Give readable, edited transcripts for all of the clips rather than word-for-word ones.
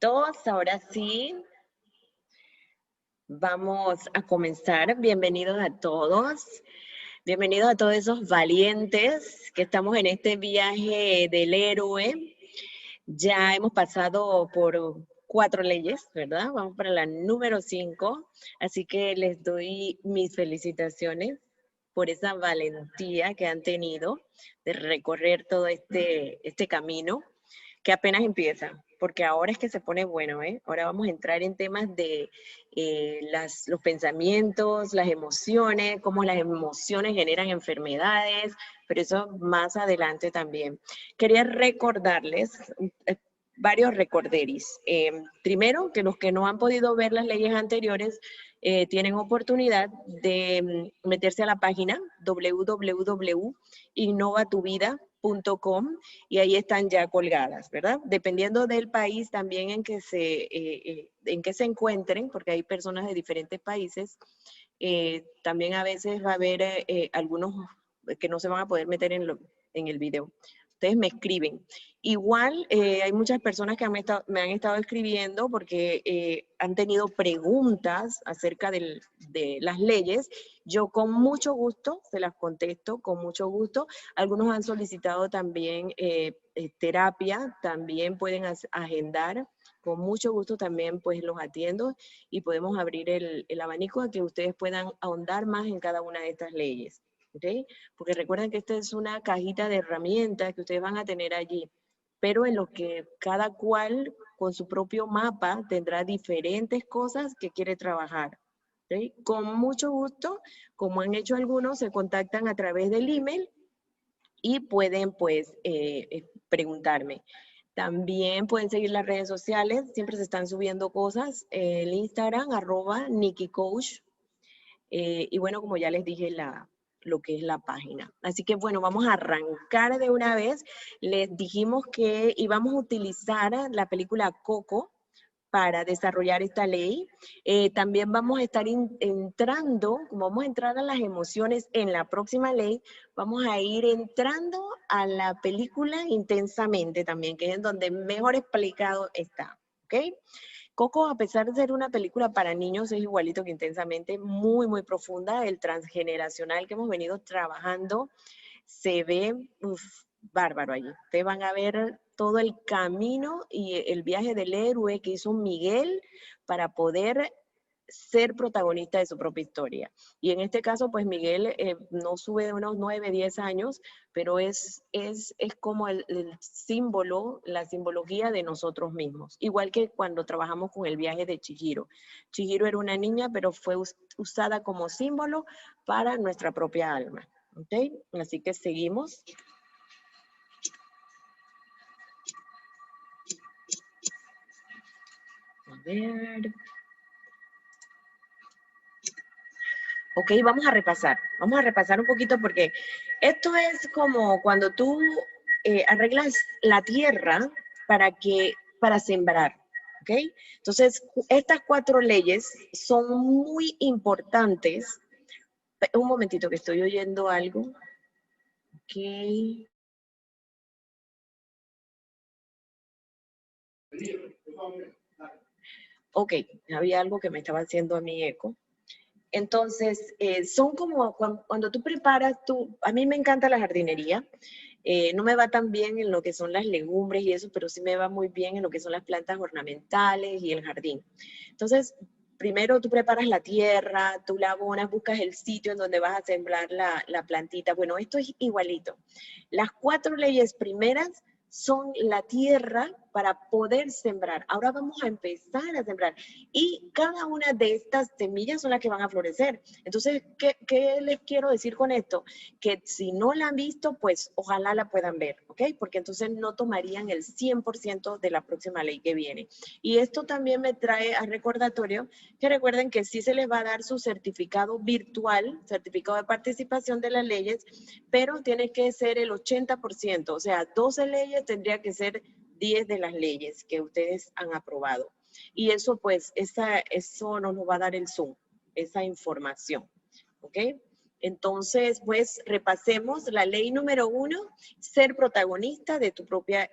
Todos, ahora sí, vamos a comenzar. Bienvenidos a todos. Bienvenidos a todos esos valientes que estamos en este viaje del héroe. Ya hemos pasado por 4 leyes, ¿verdad? Vamos para la número 5. Así que les doy mis felicitaciones por esa valentía que han tenido de recorrer todo este camino que apenas empieza, porque ahora es que se pone bueno, ¿eh? Ahora vamos a entrar en temas de los pensamientos, las emociones, cómo las emociones generan enfermedades, pero eso más adelante también. Quería recordarles varios recorderis. Primero, que los que no han podido ver las leyes anteriores tienen oportunidad de meterse a la página www.innovatuvida.com y ahí están ya colgadas, ¿verdad? Dependiendo del país también en que se encuentren, porque hay personas de diferentes países, también a veces va a haber algunos que no se van a poder meter en el video. Ustedes me escriben. Igual hay muchas personas que me han estado escribiendo porque han tenido preguntas acerca de las leyes. Yo con mucho gusto se las contesto, con mucho gusto. Algunos han solicitado también terapia, también pueden agendar. Con mucho gusto también pues los atiendo y podemos abrir el abanico a que ustedes puedan ahondar más en cada una de estas leyes. ¿Okay? Porque recuerden que esta es una cajita de herramientas que ustedes van a tener allí, pero en lo que cada cual con su propio mapa tendrá diferentes cosas que quiere trabajar. ¿Okay? Con mucho gusto, como han hecho algunos, se contactan a través del email y pueden pues preguntarme. También pueden seguir las redes sociales, siempre se están subiendo cosas, el Instagram, @NikkiCoach, y bueno, como ya les dije, lo que es la página. Así que bueno, vamos a arrancar de una vez. Les dijimos que íbamos a utilizar la película Coco para desarrollar esta ley. También vamos a estar entrando, como vamos a entrar a las emociones en la próxima ley, vamos a ir entrando a la película Intensamente también, que es en donde mejor explicado está. ¿Ok? Coco, a pesar de ser una película para niños, es igualito que Intensamente, muy, muy profunda. El transgeneracional que hemos venido trabajando se ve bárbaro allí. Ustedes van a ver todo el camino y el viaje del héroe que hizo Miguel para poder ser protagonista de su propia historia. Y en este caso, pues Miguel no sube de unos 9, 10 años, pero es como el símbolo, la simbología de nosotros mismos. Igual que cuando trabajamos con el viaje de Chihiro. Chihiro era una niña, pero fue usada como símbolo para nuestra propia alma. ¿Ok? Así que seguimos. A ver. Ok, vamos a repasar un poquito porque esto es como cuando tú arreglas la tierra para sembrar, ¿ok? Entonces, estas 4 leyes son muy importantes. Un momentito que estoy oyendo algo. Ok. Ok, había algo que me estaba haciendo a mi eco. Entonces, son como cuando tú preparas, a mí me encanta la jardinería, no me va tan bien en lo que son las legumbres y eso, pero sí me va muy bien en lo que son las plantas ornamentales y el jardín. Entonces, primero tú preparas la tierra, tú la abonas, buscas el sitio en donde vas a sembrar la plantita. Bueno, esto es igualito. Las 4 leyes primeras son la tierra para poder sembrar. Ahora vamos a empezar a sembrar. Y cada una de estas semillas son las que van a florecer. Entonces, ¿qué les quiero decir con esto? Que si no la han visto, pues ojalá la puedan ver, ¿ok? Porque entonces no tomarían el 100% de la próxima ley que viene. Y esto también me trae a recordatorio que recuerden que sí se les va a dar su certificado virtual, certificado de participación de las leyes, pero tiene que ser el 80%, o sea, 12 leyes tendría que ser 10 de las leyes que ustedes han aprobado. Y eso, pues, eso nos lo va a dar el Zoom, esa información, ¿ok? Entonces, pues, repasemos la ley número 1, ser protagonista de tu propia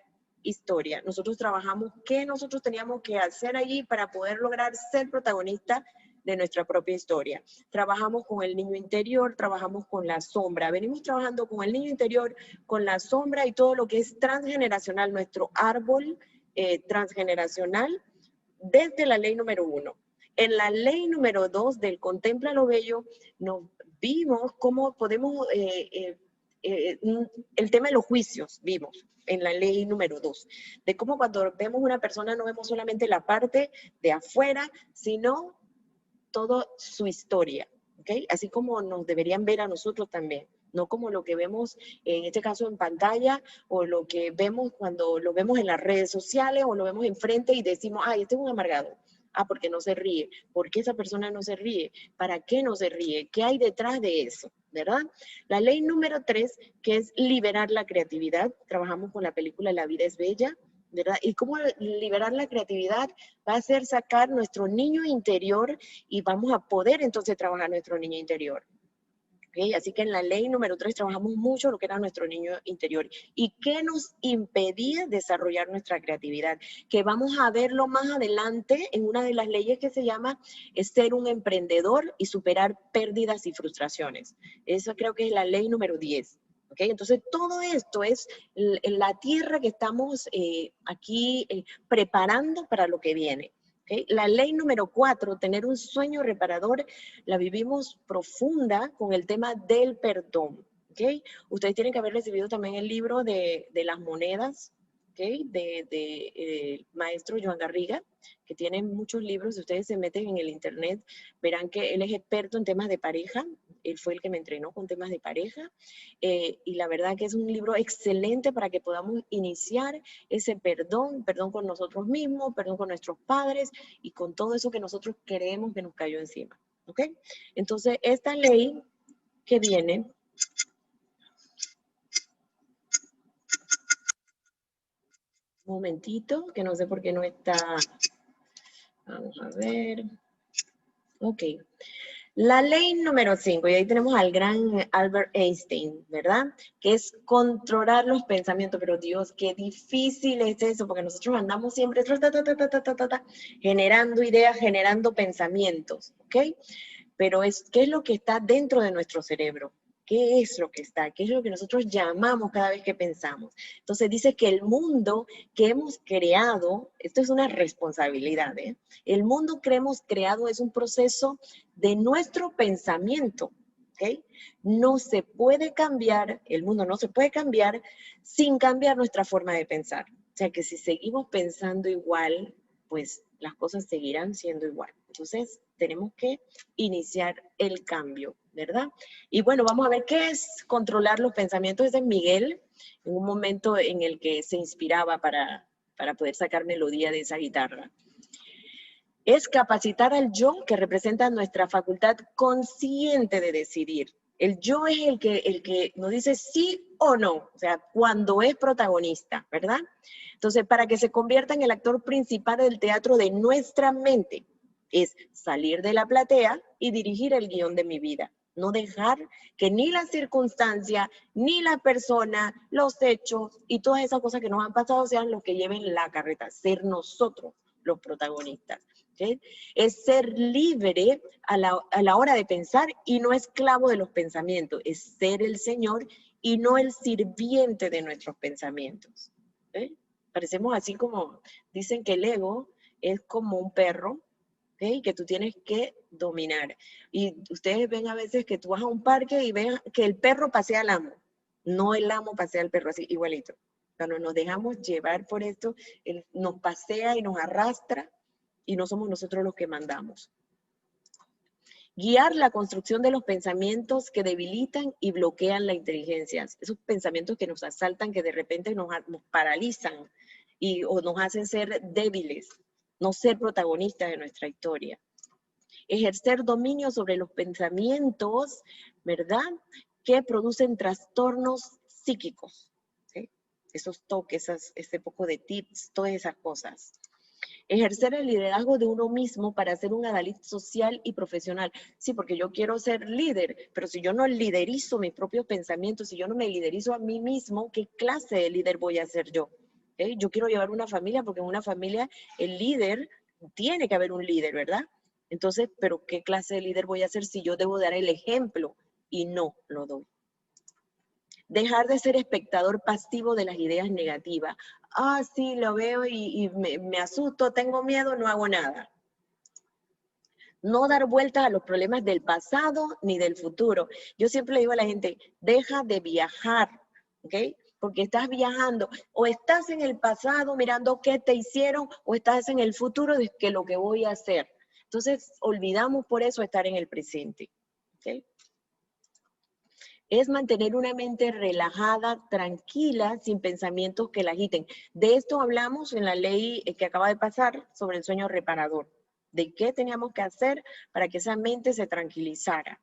historia. Nosotros trabajamos qué nosotros teníamos que hacer allí para poder lograr ser protagonistas de nuestra propia historia. Trabajamos con el niño interior, trabajamos con la sombra. Venimos trabajando con el niño interior, con la sombra y todo lo que es transgeneracional, nuestro árbol transgeneracional, desde la ley número 1. En la ley número 2 del Contempla lo Bello, nos vimos cómo podemos, el tema de los juicios, vimos en la ley número 2, de cómo cuando vemos una persona no vemos solamente la parte de afuera, sino toda su historia, ¿ok? Así como nos deberían ver a nosotros también, no como lo que vemos en este caso en pantalla o lo que vemos cuando lo vemos en las redes sociales o lo vemos enfrente y decimos, ay, este es un amargado. Ah, porque no se ríe. ¿Por qué esa persona no se ríe? ¿Para qué no se ríe? ¿Qué hay detrás de eso? ¿Verdad? La ley número 3, que es liberar la creatividad. Trabajamos con la película La vida es bella, ¿verdad? Y cómo liberar la creatividad va a ser sacar nuestro niño interior y vamos a poder entonces trabajar nuestro niño interior. ¿Okay? Así que en la ley número 3 trabajamos mucho lo que era nuestro niño interior. ¿Y qué nos impedía desarrollar nuestra creatividad? Que vamos a verlo más adelante en una de las leyes que se llama ser un emprendedor y superar pérdidas y frustraciones. Eso creo que es la ley número 10. ¿Okay? Entonces, todo esto es la tierra que estamos aquí preparando para lo que viene. ¿Okay? La ley número 4, tener un sueño reparador, la vivimos profunda con el tema del perdón. ¿Okay? Ustedes tienen que haber recibido también el libro de las monedas, ¿okay? de maestro Joan Garriga, que tiene muchos libros. Si ustedes se meten en el internet, verán que él es experto en temas de pareja. Él fue el que me entrenó con temas de pareja. Y la verdad que es un libro excelente para que podamos iniciar ese perdón con nosotros mismos, perdón con nuestros padres y con todo eso que nosotros creemos que nos cayó encima. ¿Ok? Entonces, esta ley que viene, un momentito, que no sé por qué no está, vamos a ver, ok. La ley número 5, y ahí tenemos al gran Albert Einstein, ¿verdad? Que es controlar los pensamientos, pero Dios, qué difícil es eso, porque nosotros andamos siempre generando ideas, generando pensamientos, ¿ok? Pero ¿qué es lo que está dentro de nuestro cerebro? ¿Qué es lo que está? ¿Qué es lo que nosotros llamamos cada vez que pensamos? Entonces dice que el mundo que hemos creado, esto es una responsabilidad, ¿eh? El mundo que hemos creado es un proceso de nuestro pensamiento, ¿ok? No se puede cambiar, el mundo no se puede cambiar sin cambiar nuestra forma de pensar. O sea que si seguimos pensando igual, pues las cosas seguirán siendo igual. Entonces tenemos que iniciar el cambio, ¿verdad? Y bueno, vamos a ver qué es controlar los pensamientos. Ese es Miguel, en un momento en el que se inspiraba para poder sacar melodía de esa guitarra. Es capacitar al yo, que representa nuestra facultad consciente de decidir. El yo es el que nos dice sí o no, o sea, cuando es protagonista, ¿verdad? Entonces, para que se convierta en el actor principal del teatro de nuestra mente, es salir de la platea y dirigir el guión de mi vida. No dejar que ni la circunstancia, ni la persona, los hechos y todas esas cosas que nos han pasado sean los que lleven la carreta, ser nosotros los protagonistas. ¿Okay? Es ser libre a la hora de pensar y no esclavo de los pensamientos. Es ser el Señor y no el sirviente de nuestros pensamientos. ¿Okay? Parecemos así como, dicen que el ego es como un perro, ¿okay? Que tú tienes que dominar. Y ustedes ven a veces que tú vas a un parque y ven que el perro pasea al amo. No el amo pasea al perro, así igualito. Cuando nos dejamos llevar por esto, él nos pasea y nos arrastra y no somos nosotros los que mandamos. Guiar la construcción de los pensamientos que debilitan y bloquean la inteligencia. Esos pensamientos que nos asaltan, que de repente nos paralizan o nos hacen ser débiles, no ser protagonistas de nuestra historia. Ejercer dominio sobre los pensamientos, ¿verdad? Que producen trastornos psíquicos. ¿Sí? Esos toques, ese poco de tips, todas esas cosas. Ejercer el liderazgo de uno mismo para ser un adalid social y profesional. Sí, porque yo quiero ser líder, pero si yo no liderizo mis propios pensamientos, si yo no me liderizo a mí mismo, ¿qué clase de líder voy a ser yo? ¿ok? Yo quiero llevar una familia porque en una familia el líder, tiene que haber un líder, ¿verdad? Entonces, ¿pero qué clase de líder voy a ser si yo debo dar el ejemplo y no lo doy? Dejar de ser espectador pasivo de las ideas negativas. Ah, sí, lo veo y me asusto, tengo miedo, no hago nada. No dar vueltas a los problemas del pasado ni del futuro. Yo siempre le digo a la gente, deja de viajar, ¿ok? Porque estás viajando, o estás en el pasado mirando qué te hicieron, o estás en el futuro de que lo que voy a hacer. Entonces, olvidamos por eso estar en el presente, ¿ok? Es mantener una mente relajada, tranquila, sin pensamientos que la agiten. De esto hablamos en la ley que acaba de pasar sobre el sueño reparador. De qué teníamos que hacer para que esa mente se tranquilizara.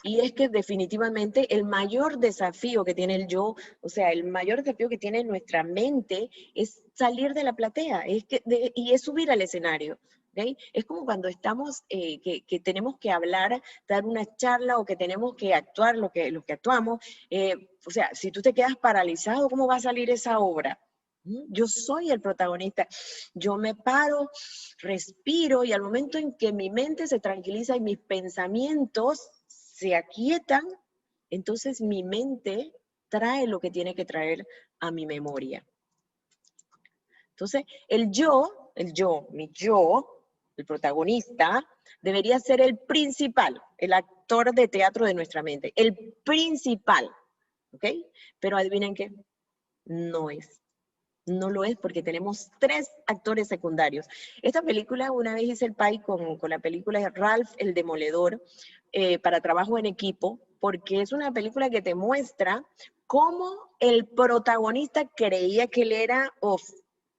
Y es que definitivamente el mayor desafío que tiene el yo, o sea, el mayor desafío que tiene nuestra mente es salir de la platea y es subir al escenario. ¿Okay? Es como cuando estamos, que tenemos que hablar, dar una charla o que tenemos que actuar lo que actuamos. O sea, si tú te quedas paralizado, ¿cómo va a salir esa obra? Yo soy el protagonista. Yo me paro, respiro y al momento en que mi mente se tranquiliza y mis pensamientos se aquietan, entonces mi mente trae lo que tiene que traer a mi memoria. Entonces, mi yo, el protagonista, debería ser el principal, el actor de teatro de nuestra mente, el principal, ¿ok? Pero adivinen qué, no es. No lo es porque tenemos 3 actores secundarios. Esta película, una vez hice el pay con la película de Ralph el Demoledor, para trabajo en equipo, porque es una película que te muestra cómo el protagonista creía que él era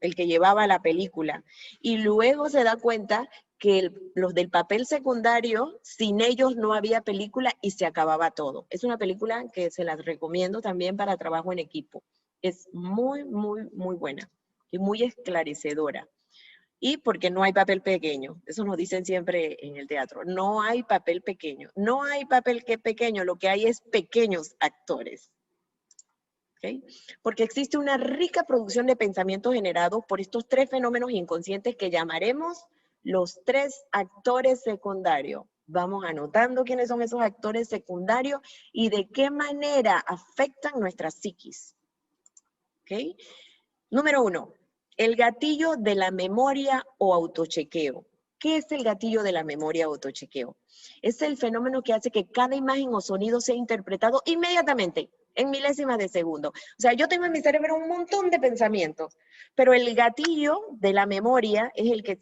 el que llevaba la película. Y luego se da cuenta que los del papel secundario, sin ellos no había película y se acababa todo. Es una película que se las recomiendo también para trabajo en equipo. Es muy, muy, muy buena y muy esclarecedora. Y porque no hay papel pequeño, eso nos dicen siempre en el teatro, no hay papel pequeño, no hay papel que pequeño, lo que hay es pequeños actores. ¿Okay? Porque existe una rica producción de pensamientos generados por estos 3 fenómenos inconscientes que llamaremos los 3 actores secundarios. Vamos anotando quiénes son esos actores secundarios y de qué manera afectan nuestra psiquis. ¿Okay? Número 1, el gatillo de la memoria o autochequeo. ¿Qué es el gatillo de la memoria o autochequeo? Es el fenómeno que hace que cada imagen o sonido sea interpretado inmediatamente, en milésimas de segundo. O sea, yo tengo en mi cerebro un montón de pensamientos, pero el gatillo de la memoria es el que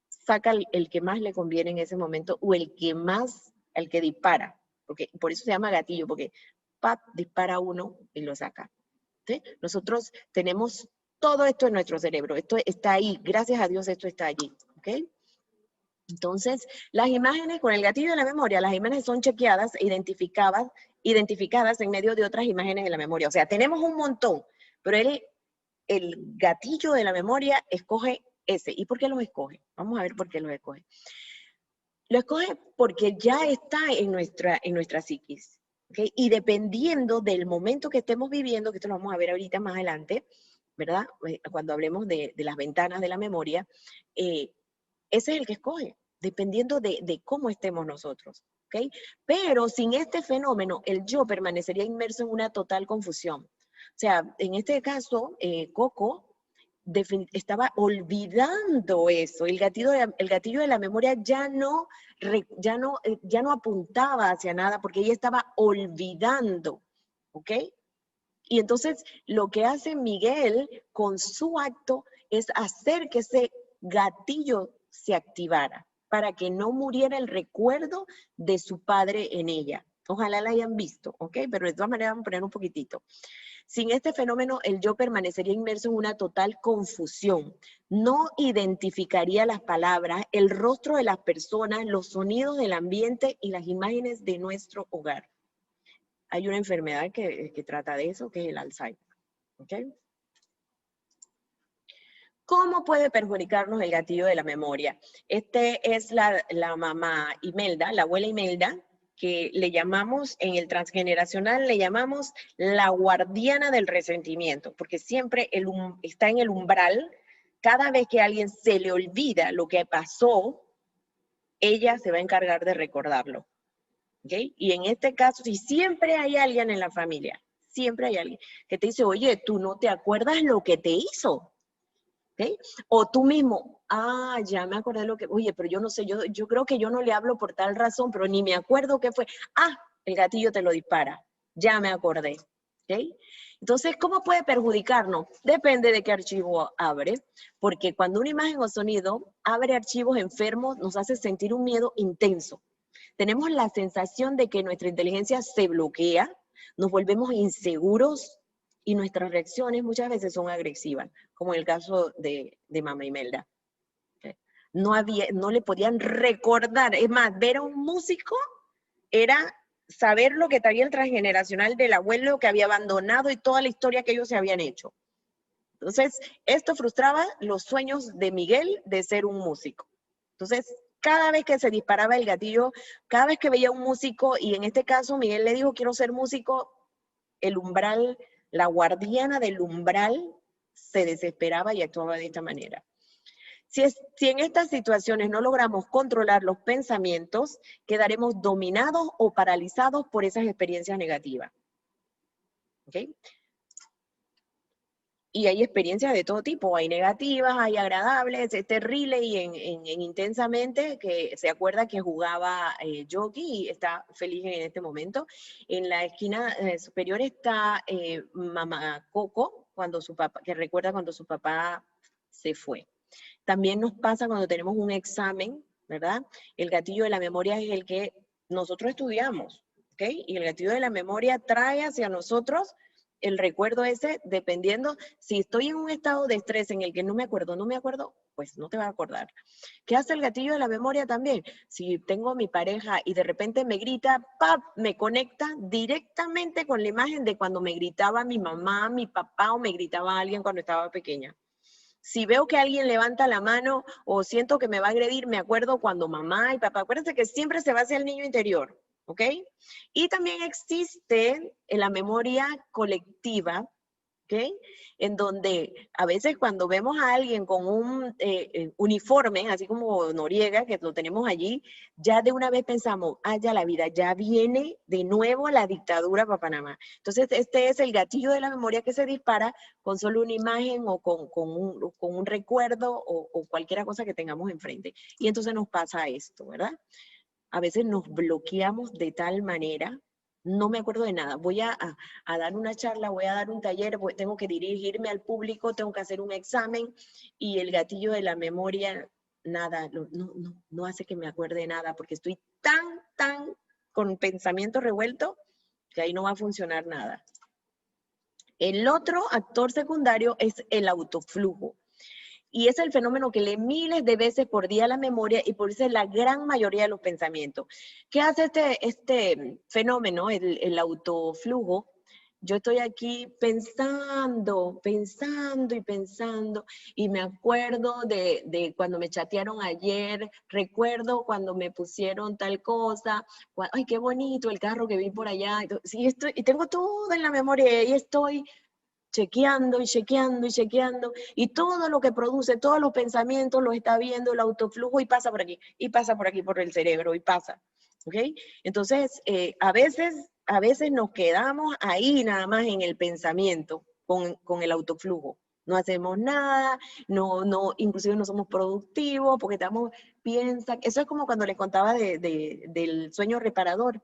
saca el que más le conviene en ese momento o el que dispara. Porque, por eso se llama gatillo, porque dispara uno y lo saca. ¿Sí? Nosotros tenemos todo esto en nuestro cerebro, esto está ahí, gracias a Dios esto está allí, ¿ok? Entonces, las imágenes con el gatillo de la memoria, las imágenes son chequeadas, identificadas en medio de otras imágenes de la memoria. O sea, tenemos un montón, pero el gatillo de la memoria escoge ese. ¿Y por qué los escoge? Vamos a ver por qué los escoge. Lo escoge porque ya está en nuestra psiquis. ¿Okay? Y dependiendo del momento que estemos viviendo, que esto lo vamos a ver ahorita más adelante, ¿verdad? Cuando hablemos de las ventanas de la memoria, ese es el que escoge, dependiendo de cómo estemos nosotros. ¿Okay? Pero sin este fenómeno, el yo permanecería inmerso en una total confusión. O sea, en este caso, Coco estaba olvidando eso. El gatillo de la memoria ya no apuntaba hacia nada porque ella estaba olvidando, ¿ok? Y entonces lo que hace Miguel con su acto es hacer que ese gatillo se activara para que no muriera el recuerdo de su padre en ella. Ojalá la hayan visto, ¿ok? Pero de todas maneras vamos a poner un poquitito. Sin este fenómeno, el yo permanecería inmerso en una total confusión. No identificaría las palabras, el rostro de las personas, los sonidos del ambiente y las imágenes de nuestro hogar. Hay una enfermedad que trata de eso, que es el Alzheimer. ¿Okay? ¿Cómo puede perjudicarnos el gatillo de la memoria? Este es la mamá Imelda, la abuela Imelda, que le llamamos, en el transgeneracional, le llamamos la guardiana del resentimiento, porque siempre está en el umbral. Cada vez que a alguien se le olvida lo que pasó, ella se va a encargar de recordarlo. ¿Okay? Y en este caso, si siempre hay alguien en la familia, siempre hay alguien que te dice, oye, tú no te acuerdas lo que te hizo. ¿Okay? O tú mismo, ya me acordé lo que, oye, pero yo no sé, yo creo que yo no le hablo por tal razón, pero ni me acuerdo qué fue. El gatillo te lo dispara, ya me acordé. ¿Okay? Entonces, ¿cómo puede perjudicarnos? Depende de qué archivo abre, porque cuando una imagen o sonido abre archivos enfermos, nos hace sentir un miedo intenso. Tenemos la sensación de que nuestra inteligencia se bloquea, nos volvemos inseguros y nuestras reacciones muchas veces son agresivas, como en el caso de Mama Imelda. No le podían recordar, es más, ver a un músico era saber lo que traía el transgeneracional del abuelo que había abandonado y toda la historia que ellos se habían hecho. Entonces, esto frustraba los sueños de Miguel de ser un músico. Entonces, cada vez que se disparaba el gatillo, cada vez que veía un músico, y en este caso Miguel le dijo, quiero ser músico, el umbral, la guardiana del umbral se desesperaba y actuaba de esta manera. Si en estas situaciones no logramos controlar los pensamientos, quedaremos dominados o paralizados por esas experiencias negativas. ¿Okay? Y hay experiencias de todo tipo, hay negativas, hay agradables, es terrible y en intensamente, que se acuerda que jugaba Yogi y está feliz en este momento. En la esquina superior está Mamá Coco, que recuerda cuando su papá se fue. También nos pasa cuando tenemos un examen, ¿verdad? El gatillo de la memoria es el que nosotros estudiamos, ¿ok? Y el gatillo de la memoria trae hacia nosotros el recuerdo ese, dependiendo, si estoy en un estado de estrés en el que no me acuerdo, pues no te vas a acordar. ¿Qué hace el gatillo de la memoria también? Si tengo a mi pareja y de repente me grita, ¡pap!, me conecta directamente con la imagen de cuando me gritaba mi mamá, mi papá o me gritaba alguien cuando estaba pequeña. Si veo que alguien levanta la mano o siento que me va a agredir, me acuerdo cuando mamá y papá, acuérdense que siempre se va hacia el niño interior, ¿ok? Y también existe en la memoria colectiva, ¿ok? En donde a veces cuando vemos a alguien con un uniforme, así como Noriega, que lo tenemos allí, ya de una vez pensamos, ya la vida, ya viene de nuevo la dictadura para Panamá. Entonces, este es el gatillo de la memoria que se dispara con solo una imagen o con un recuerdo o cualquier cosa que tengamos enfrente. Y entonces nos pasa esto, ¿verdad? A veces nos bloqueamos de tal manera, no me acuerdo de nada, voy a dar una charla, voy a dar un taller, tengo que dirigirme al público, tengo que hacer un examen y el gatillo de la memoria, nada, no hace que me acuerde de nada porque estoy tan con pensamiento revuelto que ahí no va a funcionar nada. El otro actor secundario es el autoflujo. Y es el fenómeno que lee miles de veces por día la memoria y por eso es la gran mayoría de los pensamientos. ¿Qué hace este fenómeno, el autoflujo? Yo estoy aquí pensando y me acuerdo de cuando me chatearon ayer, recuerdo cuando me pusieron tal cosa, ay, qué bonito el carro que vi por allá. Y tengo todo en la memoria y estoy chequeando y todo lo que produce, todos los pensamientos los está viendo el autoflujo y pasa por aquí por el cerebro y pasa, ¿ok? Entonces, a veces nos quedamos ahí nada más en el pensamiento con el autoflujo. No hacemos nada, inclusive no somos productivos porque eso es como cuando les contaba del sueño reparador,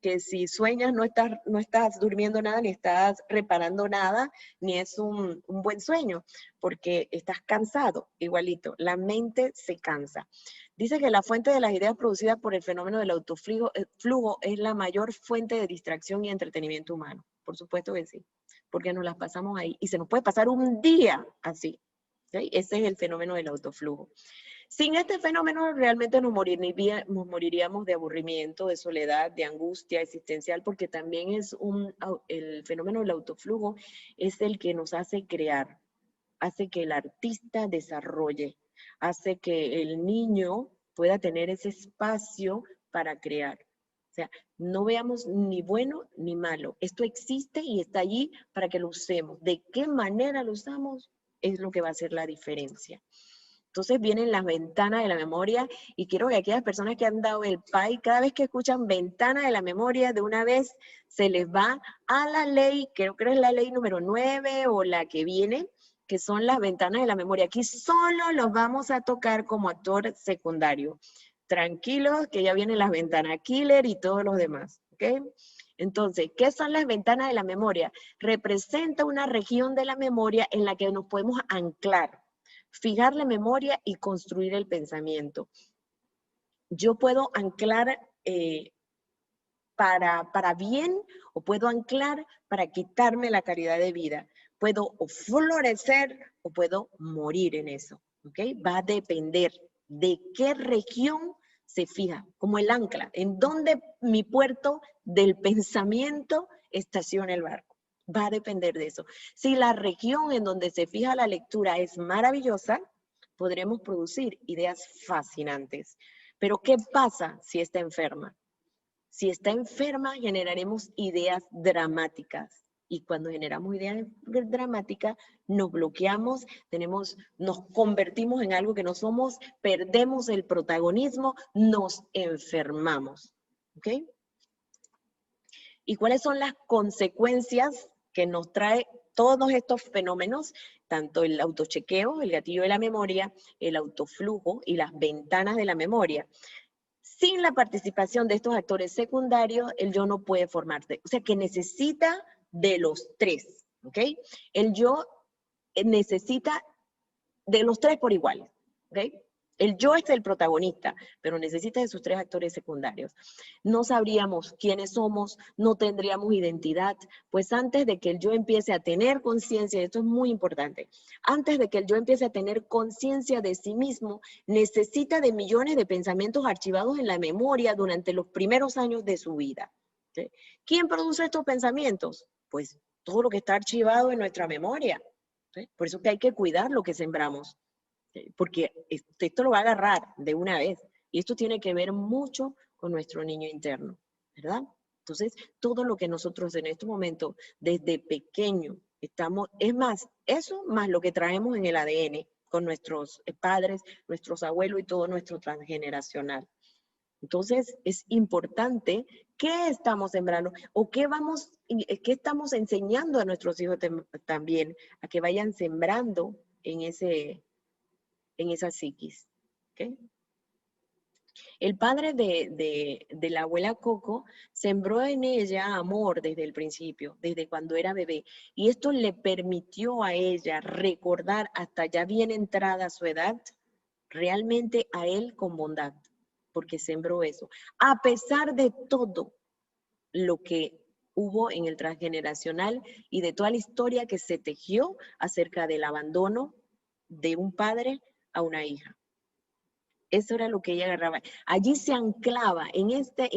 que si sueñas no estás durmiendo nada, ni estás reparando nada, ni es un buen sueño, porque estás cansado, igualito, la mente se cansa. Dice que la fuente de las ideas producidas por el fenómeno del autoflujo es la mayor fuente de distracción y entretenimiento humano. Por supuesto que sí, porque nos las pasamos ahí, y se nos puede pasar un día así. ¿Sí? Ese es el fenómeno del autoflujo. Sin este fenómeno realmente nos moriríamos de aburrimiento, de soledad, de angustia existencial, porque también el fenómeno del autoflujo es el que nos hace crear, hace que el artista desarrolle, hace que el niño pueda tener ese espacio para crear. sea, no veamos ni bueno ni malo. Esto existe y está allí para que lo usemos. ¿De qué manera lo usamos? Es lo que va a hacer la diferencia. Entonces vienen las ventanas de la memoria y quiero que aquellas personas que han dado el PAI, cada vez que escuchan ventana de la memoria, de una vez se les va a la ley, creo que es la ley número 9 o la que viene, que son las ventanas de la memoria. Aquí solo los vamos a tocar como actor secundario. Tranquilos, que ya vienen las ventanas killer y todos los demás, ¿ok? Entonces, ¿qué son las ventanas de la memoria? Representa una región de la memoria en la que nos podemos anclar, fijar la memoria y construir el pensamiento. Yo puedo anclar para bien o puedo anclar para quitarme la calidad de vida. Puedo o florecer o puedo morir en eso. ¿Ok? Va a depender de qué región se fija, como el ancla, en donde mi puerto del pensamiento estaciona el barco. Va a depender de eso. Si la región en donde se fija la lectura es maravillosa, podremos producir ideas fascinantes. Pero ¿qué pasa si está enferma? Si está enferma, generaremos ideas dramáticas. Y cuando generamos ideas dramáticas, nos bloqueamos, nos convertimos en algo que no somos, perdemos el protagonismo, nos enfermamos. ¿Ok? ¿Y cuáles son las consecuencias que nos trae todos estos fenómenos? Tanto el autochequeo, el gatillo de la memoria, el autoflujo y las ventanas de la memoria. Sin la participación de estos actores secundarios, el yo no puede formarse. O sea, que necesita de los tres, ¿ok? El yo necesita de los tres por igual, ¿ok? El yo es el protagonista, pero necesita de sus tres actores secundarios. No sabríamos quiénes somos, no tendríamos identidad, pues antes de que el yo empiece a tener conciencia, y esto es muy importante, antes de que el yo empiece a tener conciencia de sí mismo, necesita de millones de pensamientos archivados en la memoria durante los primeros años de su vida. ¿Sí? ¿Quién produce estos pensamientos? Pues todo lo que está archivado en nuestra memoria. ¿Sí? Por eso que hay que cuidar lo que sembramos, porque esto lo va a agarrar de una vez. Y esto tiene que ver mucho con nuestro niño interno, ¿verdad? Entonces, todo lo que nosotros en este momento, desde pequeño, estamos, es más, eso más lo que traemos en el ADN con nuestros padres, nuestros abuelos y todo nuestro transgeneracional. Entonces, es importante qué estamos sembrando o qué estamos enseñando a nuestros hijos también, a que vayan sembrando en esa psiquis. ¿Okay? El padre de la abuela Coco sembró en ella amor desde el principio, desde cuando era bebé, y esto le permitió a ella recordar hasta ya bien entrada su edad, realmente a él con bondad, porque sembró eso. A pesar de todo lo que hubo en el transgeneracional y de toda la historia que se tejió acerca del abandono de un padre a una hija. Eso era lo que ella agarraba. Allí se anclaba, en esta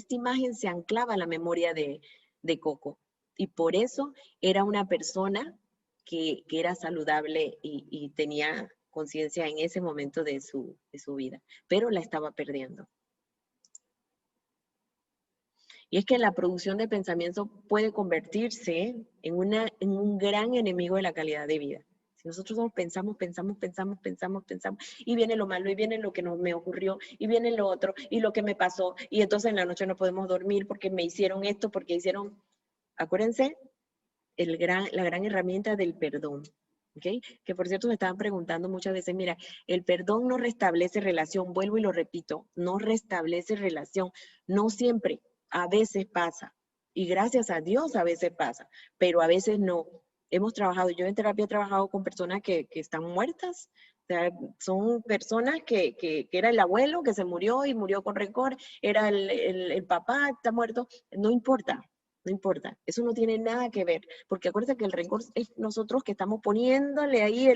imagen se anclaba la memoria de Coco. Y por eso era una persona que era saludable y tenía conciencia en ese momento de su vida, pero la estaba perdiendo. Y es que la producción de pensamiento puede convertirse en un gran enemigo de la calidad de vida. Si nosotros pensamos, y viene lo malo, y viene lo que me ocurrió, y viene lo otro, y lo que me pasó, y entonces en la noche no podemos dormir porque me hicieron esto, porque hicieron... Acuérdense, la gran herramienta del perdón. ¿Okay? Que por cierto me estaban preguntando muchas veces, mira, el perdón no restablece relación, vuelvo y lo repito, no restablece relación, no siempre, a veces pasa, y gracias a Dios a veces pasa, pero a veces no. Hemos trabajado, yo en terapia he trabajado con personas que están muertas, o sea, son personas que era el abuelo que se murió y murió con rencor, era el papá, está muerto, no importa. No importa, eso no tiene nada que ver, porque acuérdense que el rencor es nosotros que estamos poniéndole ahí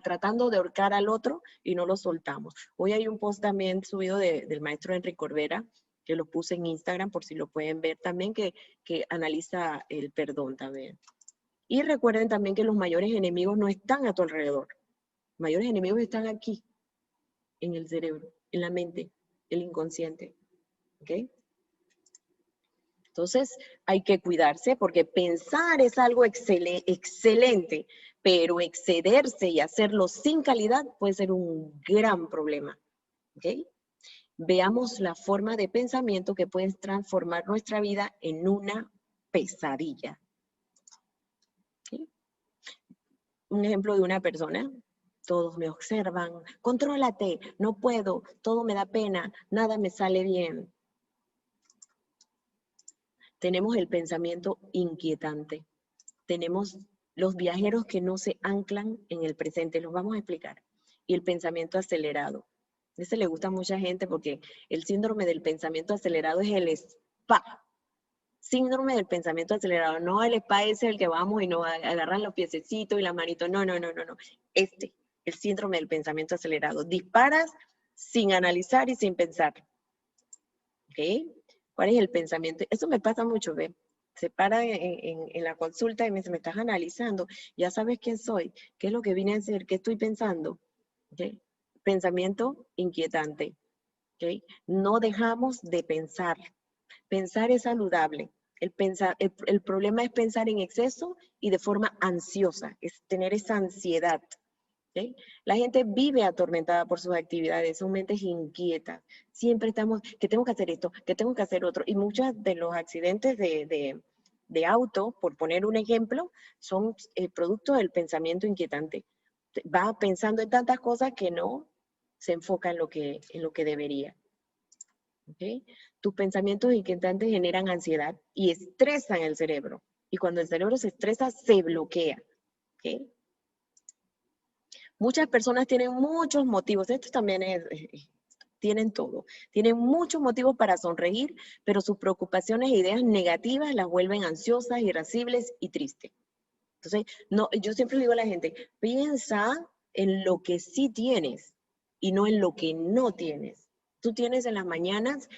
tratando de ahorcar al otro y no lo soltamos. Hoy hay un post también subido del maestro Enrique Corbera, que lo puse en Instagram por si lo pueden ver también, que analiza el perdón también. Y recuerden también que los mayores enemigos no están a tu alrededor, los mayores enemigos están aquí, en el cerebro, en la mente, el inconsciente. ¿Ok? Entonces, hay que cuidarse porque pensar es algo excelente, pero excederse y hacerlo sin calidad puede ser un gran problema. ¿Ok? Veamos la forma de pensamiento que puede transformar nuestra vida en una pesadilla. ¿Ok? Un ejemplo de una persona. Todos me observan, contrólate, no puedo, todo me da pena, nada me sale bien. Tenemos el pensamiento inquietante. Tenemos los viajeros que no se anclan en el presente, los vamos a explicar. Y el pensamiento acelerado. Ese le gusta a mucha gente porque el síndrome del pensamiento acelerado es el SPA. Síndrome del pensamiento acelerado. No el SPA es el que vamos y nos agarran los piececitos y las manitos. No. El síndrome del pensamiento acelerado. Disparas sin analizar y sin pensar. ¿Ok? ¿Cuál es el pensamiento? Eso me pasa mucho, ¿ve? Se para en la consulta y me dice, me estás analizando, ya sabes quién soy, qué es lo que vine a hacer, qué estoy pensando. ¿Okay? Pensamiento inquietante. ¿Okay? No dejamos de pensar. Pensar es saludable. El problema es pensar en exceso y de forma ansiosa, es tener esa ansiedad. ¿Okay? La gente vive atormentada por sus actividades, son mentes inquietas. Siempre estamos, que tengo que hacer esto, que tengo que hacer otro. Y muchos de los accidentes de auto, por poner un ejemplo, son producto del pensamiento inquietante. Va pensando en tantas cosas que no se enfoca en lo que debería. ¿Okay? Tus pensamientos inquietantes generan ansiedad y estresan el cerebro. Y cuando el cerebro se estresa, se bloquea. ¿Okay? Muchas personas tienen muchos motivos, esto también tienen todo, tienen muchos motivos para sonreír, pero sus preocupaciones e ideas negativas las vuelven ansiosas, irascibles y tristes. Entonces, no, yo siempre digo a la gente, piensa en lo que sí tienes y no en lo que no tienes. Tú tienes en las mañanas